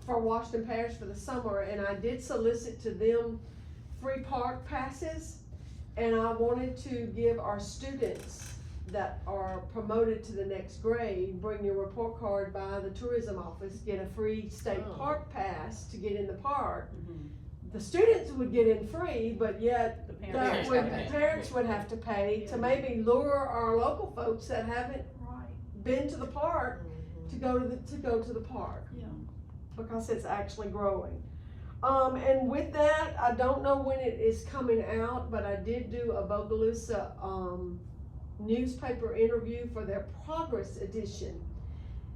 for Washington Parish for the summer, and I did solicit to them free park passes, and I wanted to give our students that are promoted to the next grade, bring your report card by the tourism office, get a free state park pass to get in the park. Mhm. The students would get in free, but yet The the parents. parents would have to pay to maybe lure our local folks that haven't Right, been to the park to go to the park. yeah. Because it's actually growing. And with that, I don't know when it is coming out, but I did do a Bogalusa, newspaper interview for their Progress edition.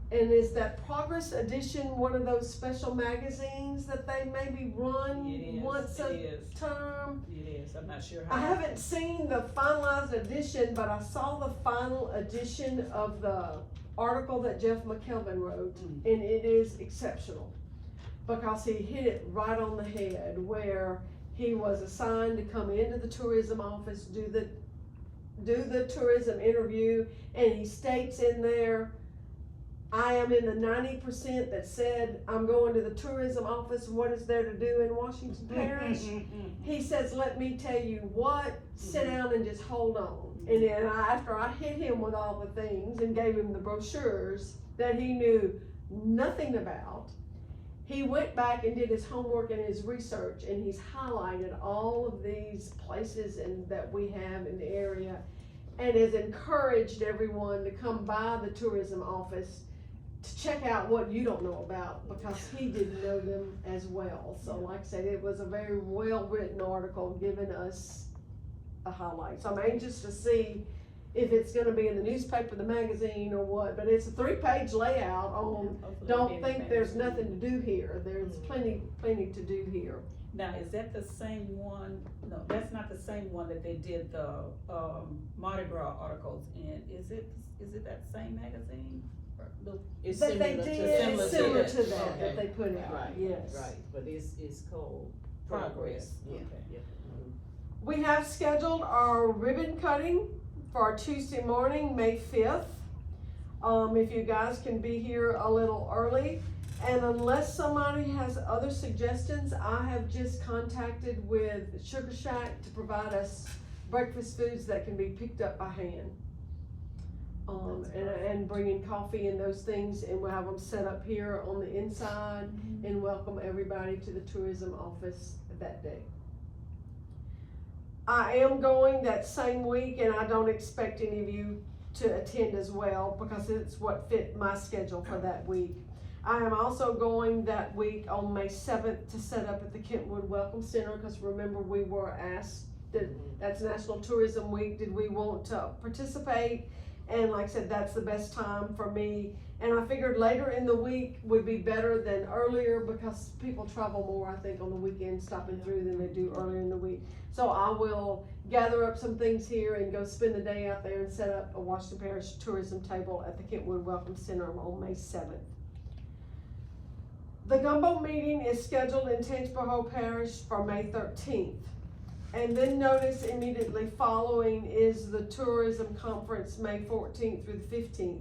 And is that Progress edition one of those special magazines that they maybe run It is. once It a is. term? It is. I'm not sure how. I haven't seen the finalized edition, but I saw the final edition of the article that Jeff McKelvin wrote, and it is exceptional. Because he hit it right on the head, where he was assigned to come into the tourism office, do the tourism interview, and he states in there, I am in the 90% that said, I'm going to the tourism office, what is there to do in Washington Parish? He says, let me tell you what, sit down and just hold on. And then after I hit him with all the things and gave him the brochures that he knew nothing about, he went back and did his homework and his research, and he's highlighted all of these places that we have in the area, and has encouraged everyone to come by the tourism office to check out what you don't know about, because he didn't know them as well. So like I said, it was a very well-written article giving us a highlight. So I'm anxious to see if it's gonna be in the newspaper, the magazine, or what, but it's a 3-page layout on, don't think there's nothing to do here. There's plenty to do here. Now, is that the same one? No, that's not the same one that they did the Mardi Gras articles in. Is it that same magazine? It's That they similar to- did, it's similar to that. that, Okay. that they put out, Right, yes. right, but it's called progress, yeah, Yeah. yeah. We have scheduled our ribbon cutting for our Tuesday morning, May 5th. If you guys can be here a little early, and unless somebody has other suggestions, I have just contacted with Sugar Shack to provide us breakfast foods that can be picked up by hand. And bring in coffee and those things, and we'll have them set up here on the inside and welcome everybody to the tourism office that day. I am going that same week, and I don't expect any of you to attend as well, because it's what fit my schedule for that week. I am also going that week on May 7th to set up at the Kentwood Welcome Center, because remember, we were asked that that's National Tourism Week, did we want to participate? And like I said, that's the best time for me. And I figured later in the week would be better than earlier, because people travel more, I think, on the weekend stopping through than they do earlier in the week. So I will gather up some things here and go spend the day out there and set up a Washington Parish tourism table at the Kentwood Welcome Center on May 7th. The gumbo meeting is scheduled in Tangipahoa Parish for May 13th. And then notice immediately following is the tourism conference, May 14th through the 15th.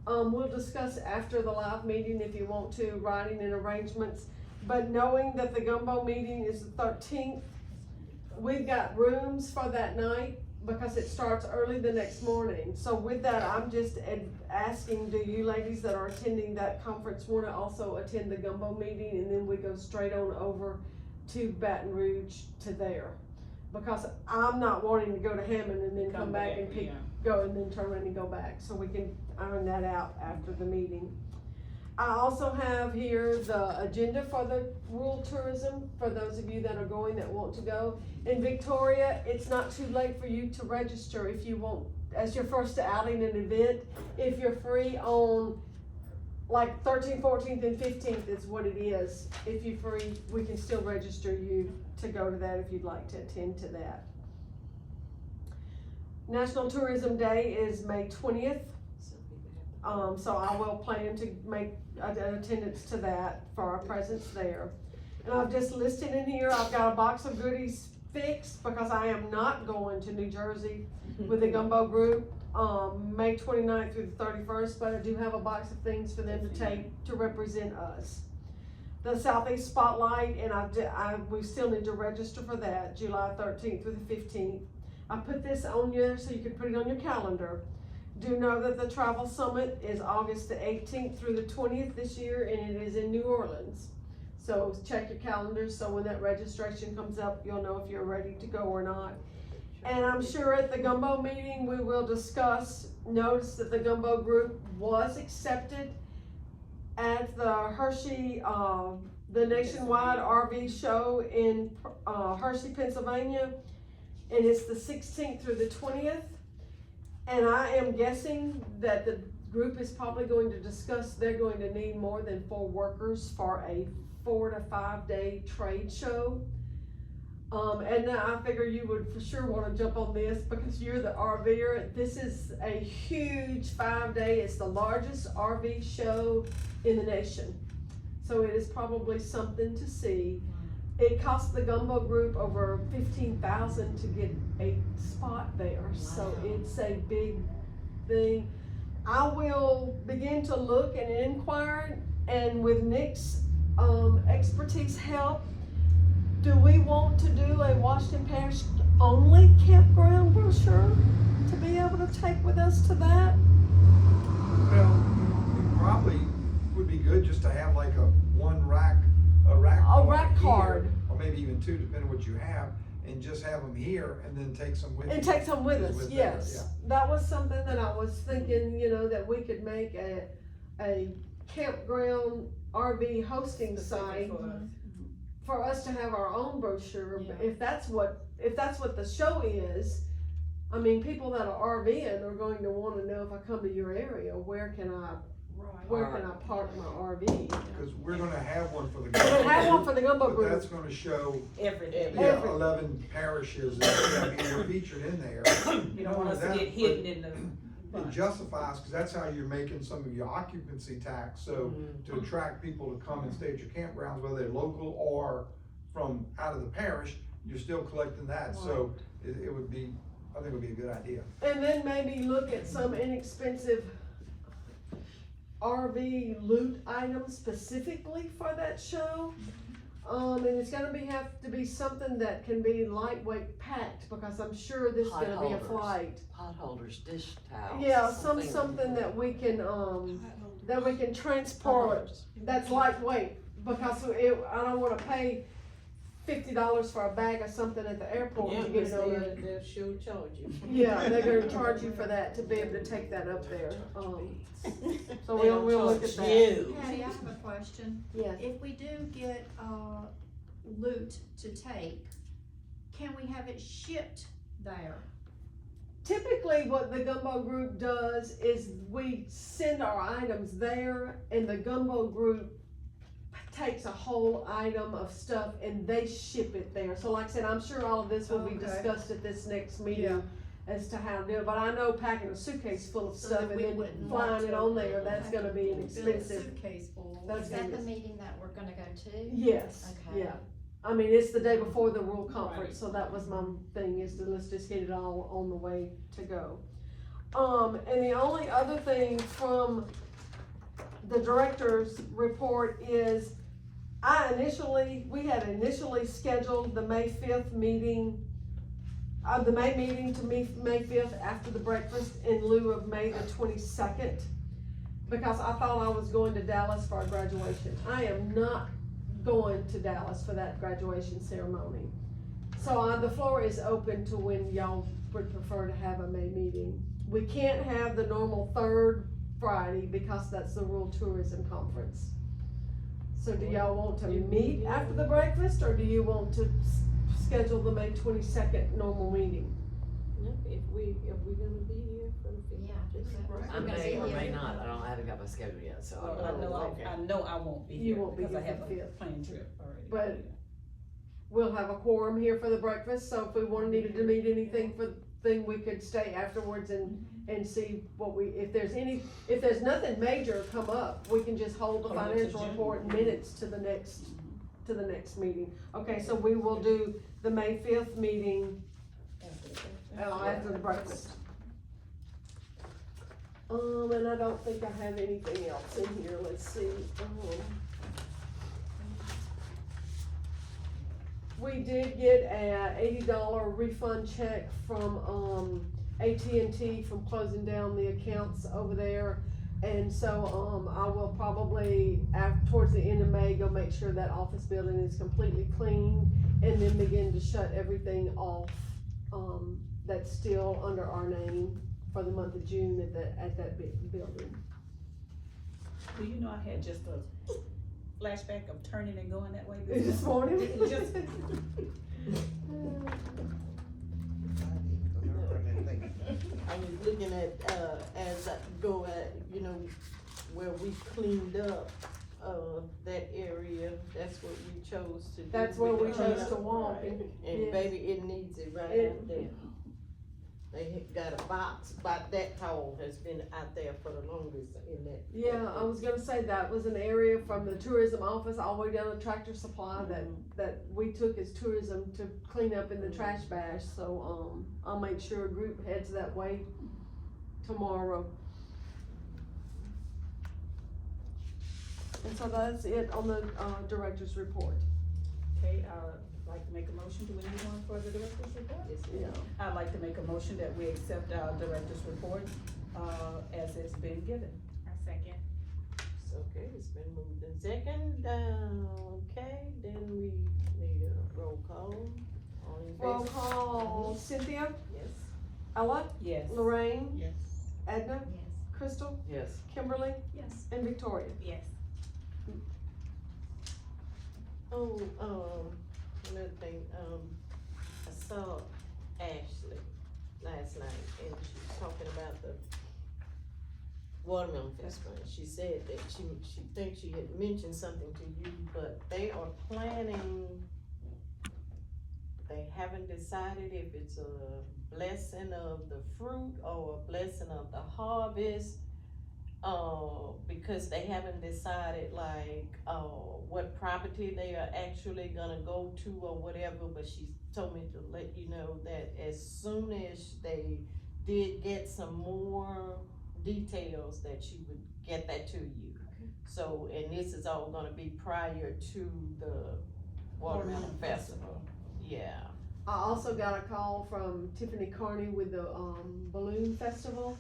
We'll discuss after the live meeting if you want to, writing and arrangements. But knowing that the gumbo meeting is the 13th, we've got rooms for that night because it starts early the next morning. So with that, I'm just asking, do you ladies that are attending that conference want to also attend the gumbo meeting, and then we go straight on over to Baton Rouge to there? Because I'm not wanting to go to Hammond and then come back and go and then turn around and go back, so we can iron that out after the meeting. I also have here the agenda for the rural tourism, for those of you that are going that want to go. In Victoria, it's not too late for you to register if you want, as your first outing and event. If you're free on like 13th, 14th, and 15th is what it is. If you're free, we can still register you to go to that if you'd like to attend to that. National Tourism Day is May 20th. So I will plan to make an attendance to that for our presence there. And I've just listed in here, I've got a box of goodies fixed because I am not going to New Jersey with the gumbo group, May 29th through the 31st, but I do have a box of things for them to take to represent us. The Southeast Spotlight, and we still need to register for that, July 13th through the 15th. I put this on you so you can put it on your calendar. Do know that the Travel Summit is August the 18th through the 20th this year, and it is in New Orleans. So check your calendars, so when that registration comes up, you'll know if you're ready to go or not. And I'm sure at the gumbo meeting, we will discuss, notice that the gumbo group was accepted at the Hershey, the nationwide RV show in Hershey, Pennsylvania. And it's the 16th through the 20th. And I am guessing that the group is probably going to discuss, they're going to need more than 4 workers for a 4 to 5 day trade show. And I figure you would for sure want to jump on this because you're the RVer. This is a huge 5-day, it's the largest RV show in the nation. So it is probably something to see. It cost the gumbo group over $15,000 to get a spot there, so it's a big thing. I will begin to look and inquire, and with Nick's expertise help, do we want to do a Washington Parish only campground brochure to be able to take with us to that? Well, it probably would be good just to have like a rack rack card. here, or maybe even 2, depending on what you have, and just have them here and then take some with you. And take some with us, them, yes. That was something that I was thinking, that we could make a campground RV hosting site for us to have our own brochure. Yeah. If that's what the show is, I mean, people that are RVing are going to want to know, if I come to your area, where can I park my RV? Because we're gonna have one for the We're gonna have one for the gumbo but group. that's gonna show, Everything. yeah, 11 parishes that are featured in there. You don't want us to get hidden in the Right. justifies, cause that's how you're making some of your occupancy tax, so to attract people to come and stay at your campgrounds, whether they're local or from out of the parish, you're still collecting that, so it would be, I think it would be a good idea. And then maybe look at some inexpensive RV loot items specifically for that show. And it's gonna have to be something that can be lightweight packed, because I'm sure this is Pot gonna be a holders. flight. Pot holders, dish towels. Yeah, something that we can, transport, that's lightweight, because I don't wanna pay $50 for a bag or something at the airport to get it on the. they'll sure charge you. Yeah, they're gonna charge you for that, to be able to take that up there, so we'll look at that. Patty, I have a question. Yes. If we do get, loot to take, can we have it shipped there? Typically, what the Gumbo Group does is we send our items there, and the Gumbo Group takes a whole item of stuff and they ship it there. So like I said, I'm sure all of this will be Okay. discussed at this next meeting Yeah. as to how to do it, but I know packing a suitcase full of So stuff that and we then wouldn't flying want it to on there, that's gonna be an Fill a expensive. suitcase full. That's Is that gonna the be- meeting that we're gonna go to? Yes, Okay. yeah. I mean, it's the day before the World Conference, Right. so that was my thing, is to let's just get it all on the way to go. And the only other thing from the director's report is, we had initially scheduled the May 5th meeting, the May meeting to May 5th after the breakfast in lieu of May the 22nd, because I thought I was going to Dallas for a graduation. I am not going to Dallas for that graduation ceremony. So the floor is open to when y'all would prefer to have a May meeting. We can't have the normal third Friday because that's the World Tourism Conference. So do y'all want to meet after the breakfast, or do you want to schedule the May 22nd normal meeting? If we're gonna be here for the Yeah. just. I'm I gonna may be or may here. not, I haven't got my schedule yet, so. Well, I know I won't be You here won't be because I here have for the a fifth. planned trip already. But we'll have a quorum here for the breakfast, so if we needed to meet anything we could stay afterwards and see if there's nothing major come up, we can just hold the Hold it to financial June. report and minutes to the next meeting. Okay, so we will do the May 5th meeting after the breakfast. And I don't think I have anything else in here, let's see. We did get a $80 refund check from, AT&T from closing down the accounts over there. And so, I will probably, towards the end of May, go make sure that office building is completely cleaned, and then begin to shut everything off, that's still under our name for the month of June at that big building. Do you know I had just a flashback of turning and going that way This morning? It just- I was looking at, as I go at, where we cleaned up, that area, that's what we chose to do. That's where we cleaned chose up. to walk, and And yes. baby, it needs it right It- out there. They had got a box, about that tall, has been out there for the longest in that. Yeah, I was gonna say that was an area from the tourism office all the way down to Tractor Supply that we took as tourism to clean up in the trash bash, so, I'll make sure a group heads that way tomorrow. And so that's it on the, director's report. Okay, I'd like to make a motion. Do we need one for the director's report? Yeah. I'd like to make a motion that we accept our director's report, as it's been given. I second. Okay, it's been moved in second, okay, then we need a roll call. All in Roll favor? call, Cynthia, Yes. Ella, Yes. Lorraine, Yes. Edna, Yes. Crystal, Yes. Kimberly, Yes. and Victoria. Yes. Oh, another thing, I saw Ashley last night, and she was talking about the Watermelon Festival, and she said that she thinks she had mentioned something to you, but they are planning they haven't decided if it's a blessing of the fruit or a blessing of the harvest. Because they haven't decided what property they are actually gonna go to or whatever, but she told me to let you know that as soon as they did get some more details, that she would get that to you. So, and this is all gonna be prior to the Watermelon Festival, yeah. I also got a call from Tiffany Carney with the, Balloon Festival.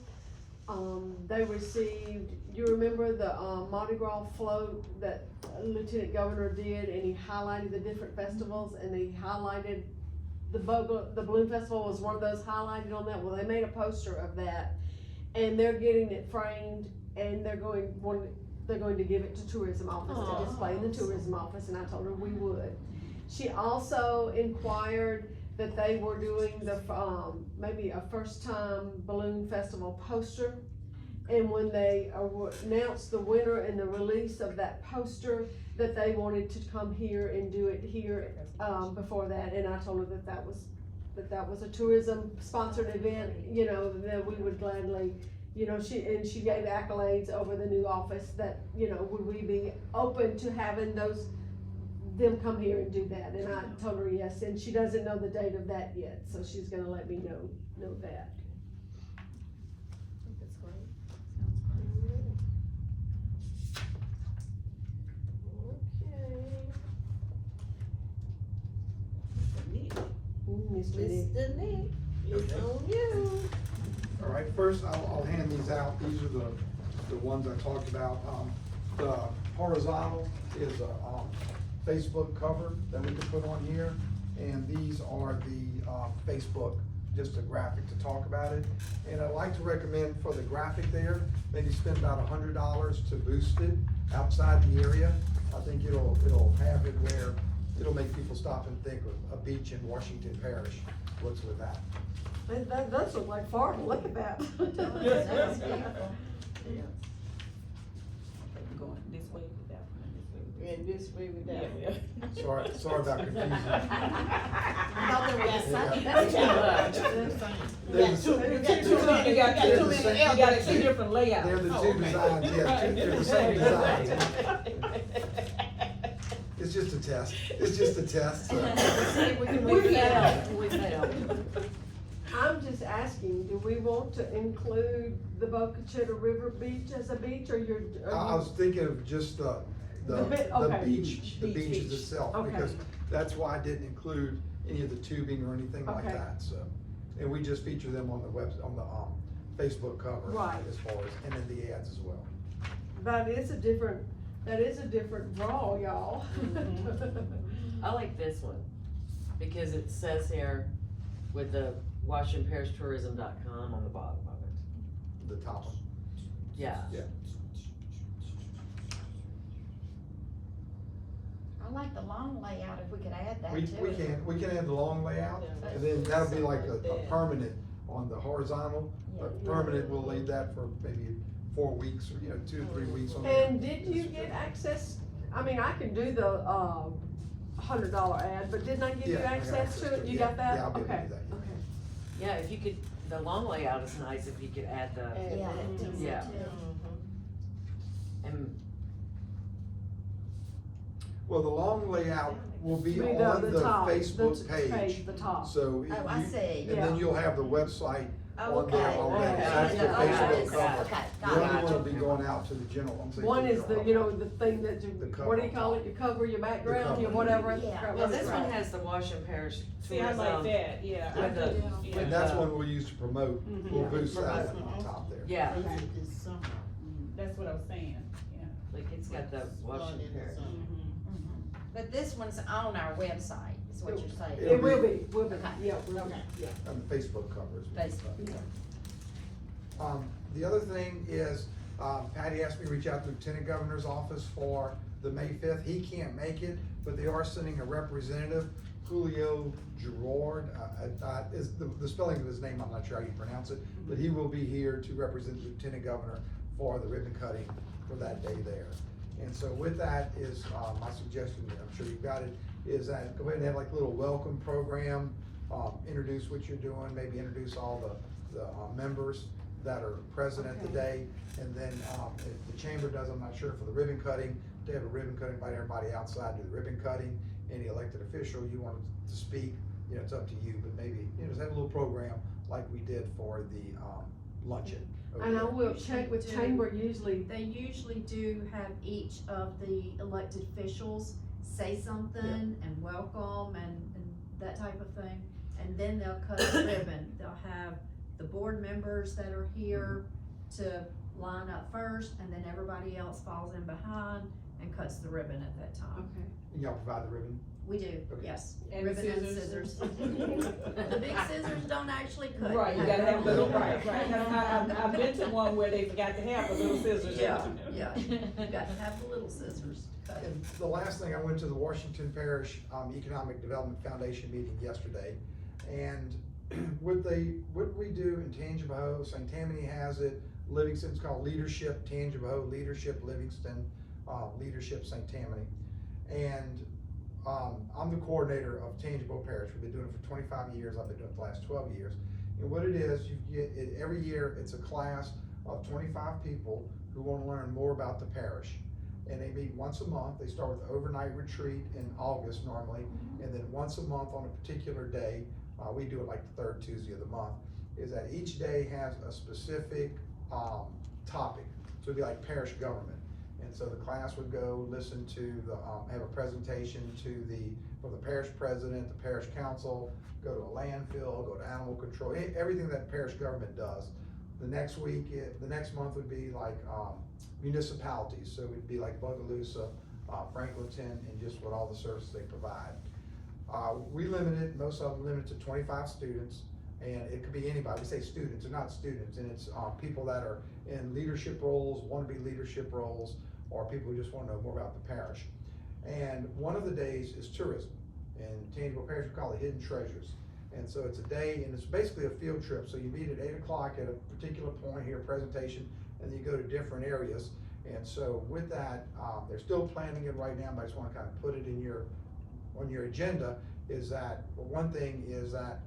They received, you remember the, Mardi Gras float that Lieutenant Governor did, and he highlighted the different festivals, and he highlighted the Balloon Festival was one of those highlighted on that. Well, they made a poster of that, and they're getting it framed, and they're going to give it to tourism office to display in the tourism office, and I told her we would. She also inquired that they were doing the, maybe a first time balloon festival poster. And when they announced the winner and the release of that poster, that they wanted to come here and do it here, before that, and I told her that was a tourism sponsored event, you know, that we would gladly, you know, she gave accolades over the new office that, you know, would we be open to having them come here and do that, and I told her yes, and she doesn't know the date of that yet, so she's gonna let me know that. I think that's great. Okay. Mr. Nick. Mr. Nick, it's on you. All right, first I'll hand these out. These are the ones I talked about. The horizontal is a Facebook cover that we can put on here, and these are the Facebook, just a graphic to talk about it. And I'd like to recommend for the graphic there, maybe spend about $100 to boost it outside the area. I think it'll have it where it'll make people stop and think of a beach in Washington Parish. What's with that? That does look like Florida, look at that. That's beautiful. Going this way with that one, and this way with that. And this way with that. Yeah. Sorry about confusing. I thought they were the same. That's too much. They're You the got same- too many, you got too They're the many same- You got elements. two different layouts. They're the Oh, two okay. designs, yeah, they're the same designs. It's just a test, it's just a test. We failed. I'm just asking, do we want to include the Boca Chica River Beach as a beach, or I was thinking of just the okay. beach, the beaches Beach. itself, Okay. because that's why I didn't include any of the tubing or anything like Okay. that, so. And we just feature them on the Facebook cover. Right. As far as, and in the ads as well. That is a different draw, y'all. I like this one, because it says here with the WashingtonParishTourism.com on the bottom of it. The top one. Yeah. Yeah. I like the long layout, if we could add that We to it. we can add the long layout, and then that'll be like a permanent on the horizontal. But permanent, we'll leave that for maybe 4 weeks, or, 2 or 3 weeks on there. And did you get access, I mean, I can do the, $100 ad, but didn't I give you Yeah, I got access to it? You yeah, got that? Yeah, I'll be able to Okay, do that, yeah. okay. Yeah, if you could, the long layout is nice if you could add the, Yeah, that too. Yeah. and Well, the long layout will be Be on the top, Facebook the page. the top. So Oh, I see. and Yeah. then you'll have the website Oh, on there okay. already. Okay. So that's the Okay. Facebook Okay. cover. Okay, The got other it. one will be going out to the general. I'm saying One to is the, the thing that you, The cover what do you on call top. it, your cover, your background, cover. your whatever. Yeah. well, this Right. one has the Washington Parish See, I like Tourism. that, yeah. I With the- do, And yeah. that's one we'll use to promote. Mhm. We'll boost that Promote. one on top there. Yeah, Okay. This summer. That's what I was saying, yeah. like it's got the Washington Parish. But this one's on our website, is what you're saying. It'll It will be, Okay. yeah, will be, Okay. yeah. On the Facebook covers. Facebook. The other thing is, Patty asked me to reach out to the Lieutenant Governor's office for the May 5th. He can't make it, but they are sending a representative, Julio Gerard. Is the spelling of his name, I'm not sure how you pronounce it, but he will be here to represent the Lieutenant Governor for the ribbon cutting for that day there. And so with that is, my suggestion, I'm sure you've got it, is that go ahead and have like a little welcome program, introduce what you're doing, maybe introduce all the members that are present at the day. And then, if the chamber does, I'm not sure, for the ribbon cutting, to have a ribbon cutting, invite everybody outside, do the ribbon cutting. Any elected official you want to speak, you know, it's up to you, but maybe, you know, just have a little program like we did for the, luncheon. over And I there. will check with chamber usually. They usually do have each of the elected officials say something and welcome and that type of thing. And then they'll cut the ribbon. They'll have the board members that are here to line up first, and then everybody else falls in behind and cuts the ribbon at that time. Okay. And y'all provide the ribbon? We do, Okay. yes. And Ribbon and scissors. scissors. The big scissors don't actually cut. Right, you gotta have little, right. I've been to one where they forgot to have the little scissors. Yeah, you got to have the little scissors to cut. And the last thing, I went to the Washington Parish Economic Development Foundation meeting yesterday, and what we do in Tangipahoa, St. Tammany has it, Livingston, it's called Leadership Tangipahoa, Leadership Livingston, Leadership St. Tammany. And I'm the coordinator of Tangipahoa Parish. We've been doing it for 25 years, I've been doing it the last 12 years. And what it is, you get it every year, it's a class of 25 people who want to learn more about the parish. And they meet once a month. They start with an overnight retreat in August normally, and then once a month on a particular day, we do it like the third Tuesday of the month, is that each day has a specific topic. So it'd be like parish government. And so the class would go listen to have a presentation from the parish president, the parish council, go to a landfill, go to animal control, everything that parish government does. The next month would be like municipalities. So it'd be like Bogalusa, Franklinton, and just what all the services they provide. Most of them limit to 25 students, and it could be anybody. We say students, they're not students, and it's people that are in leadership roles, want to be leadership roles, or people who just want to know more about the parish. And one of the days is tourism. In Tangipahoa Parish, we call it Hidden Treasures. And so it's a day, and it's basically a field trip. So you meet at 8 o'clock at a particular point, hear a presentation, and then you go to different areas. And so with that, they're still planning it right now, but I just want to kind of put it on your agenda, is that, one thing is that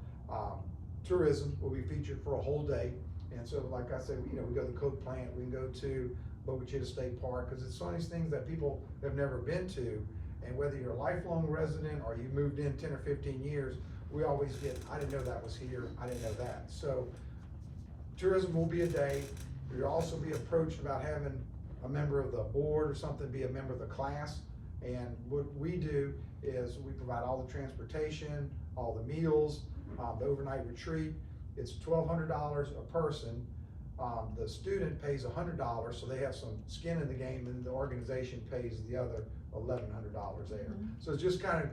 tourism will be featured for a whole day. And so, like I said, we go to the Coke plant, we can go to Boca Chica State Park, because it's one of these things that people have never been to. And whether you're a lifelong resident or you moved in 10 or 15 years, we always get, I didn't know that was here, I didn't know that. So tourism will be a day. You'll also be approached about having a member of the board or something be a member of the class. And what we do is we provide all the transportation, all the meals, the overnight retreat. It's $1,200 a person. The student pays $100, so they have some skin in the game, and the organization pays the other $1,100 there. Mm-hmm. So it's just kind of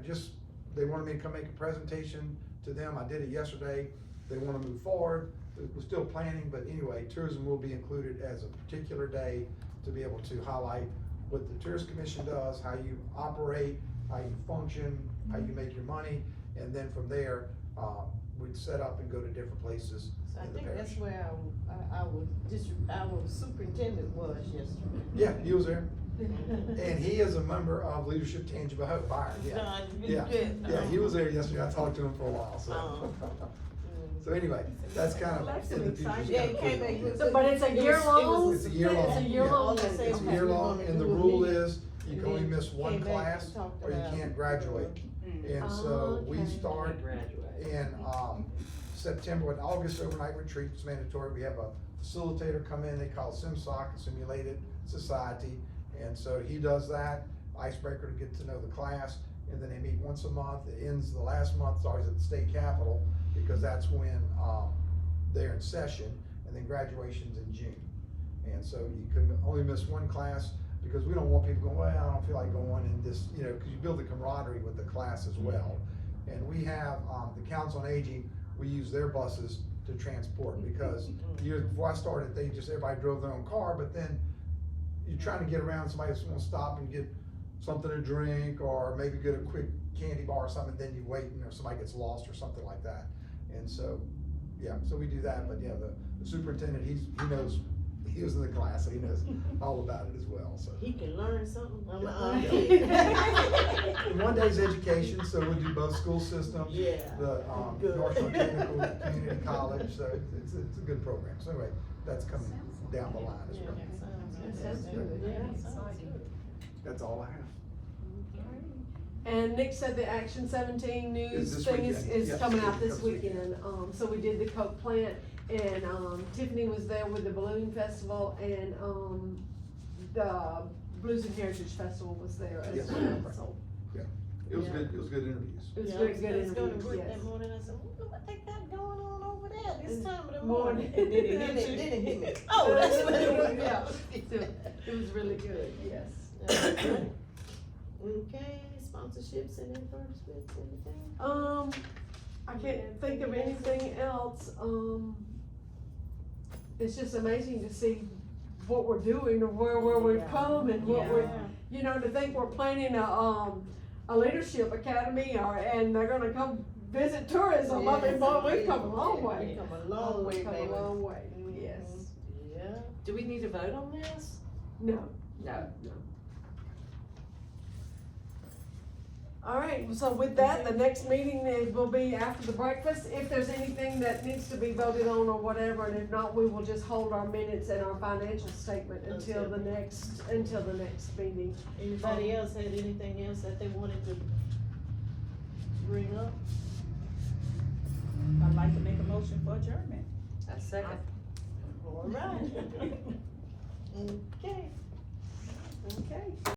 they wanted me to come make a presentation to them. I did it yesterday. They want to move forward. We're still planning, but anyway, tourism will be included as a particular day to be able to highlight what the Tourist Commission does, how you operate, how you function, how you make your money, and then from there, we'd set up and go to different places So I in the think parish. that's where our superintendent was yesterday. Yeah, he was there. And he is a member of Leadership Tangipahoa, Byron, yeah. John, Yeah, good. yeah, he was there yesterday. I talked to him for a while, so. Oh. So anyway, that's kind Well, that's of in the future. exciting. Yeah, he came back. But it's a year long? It's a year long. It's a year yeah. long. All they say It's a is year we long, wanna and the do a rule meeting. is you And can only then miss one came back class and talked or you about- can't graduate. And so we Okay. start Graduate. in September with August overnight retreat. It's mandatory. We have a facilitator come in, they call it SimSoc, a Simulated Society. And so he does that, icebreaker to get to know the class. And then they meet once a month. It ends the last month, it's always at the state capitol, because that's when they're in session. And then graduation's in June. And so you can only miss one class, because we don't want people going, well, I don't feel like going in this, because you build the camaraderie with the class as well. And we have, the Council on Aging, we use their buses to transport, because years before I started, everybody drove their own car, but then you're trying to get around, somebody just wants to stop and get something to drink, or maybe get a quick candy bar or something, then you wait, and somebody gets lost or something like that. And so, yeah, so we do that, but yeah, the superintendent, he knows he was in the class, so he knows all about it as well, so. He can learn something. And one day's education, so we do both school systems. Yeah. The, Good. Northland Technical Community College, so it's a good program. So anyway, that's coming down the line as well. Sounds good. Yeah. That's all I have. And Nick said the Action 17 Is news this thing weekend. is Yes, coming out it this comes weekend. weekend. So we did the Coke plant, and, Tiffany was there with the Balloon Festival, and, the Blues and Heritage Festival was there as Yes. well, so. It was good interviews. It was Yeah, good, I was good going to interviews, work yes. that morning, I said, what they got going on over there this And time of the morning. morning? And then it hit you. Then it hit me. Oh, that's what it was. Yeah. It was really good, yes. Okay, sponsorships and advertisements, anything? I can't think of anything else, it's just amazing to see what we're doing and where we've come and what we're, you know, to think we're planning a leadership academy and they're gonna come visit tourism. I mean, boy, we've come a long way. We've come a long way, We've come baby. a long way, yes. Yeah. Do we need to vote on this? No. No. All right, so with that, the next meeting will be after the breakfast. If there's anything that needs to be voted on or whatever, and if not, we will just hold our minutes and our financial statement until the next meeting. Anybody else had anything else that they wanted to bring up? I'd like to make a motion for adjournment. A second. All right.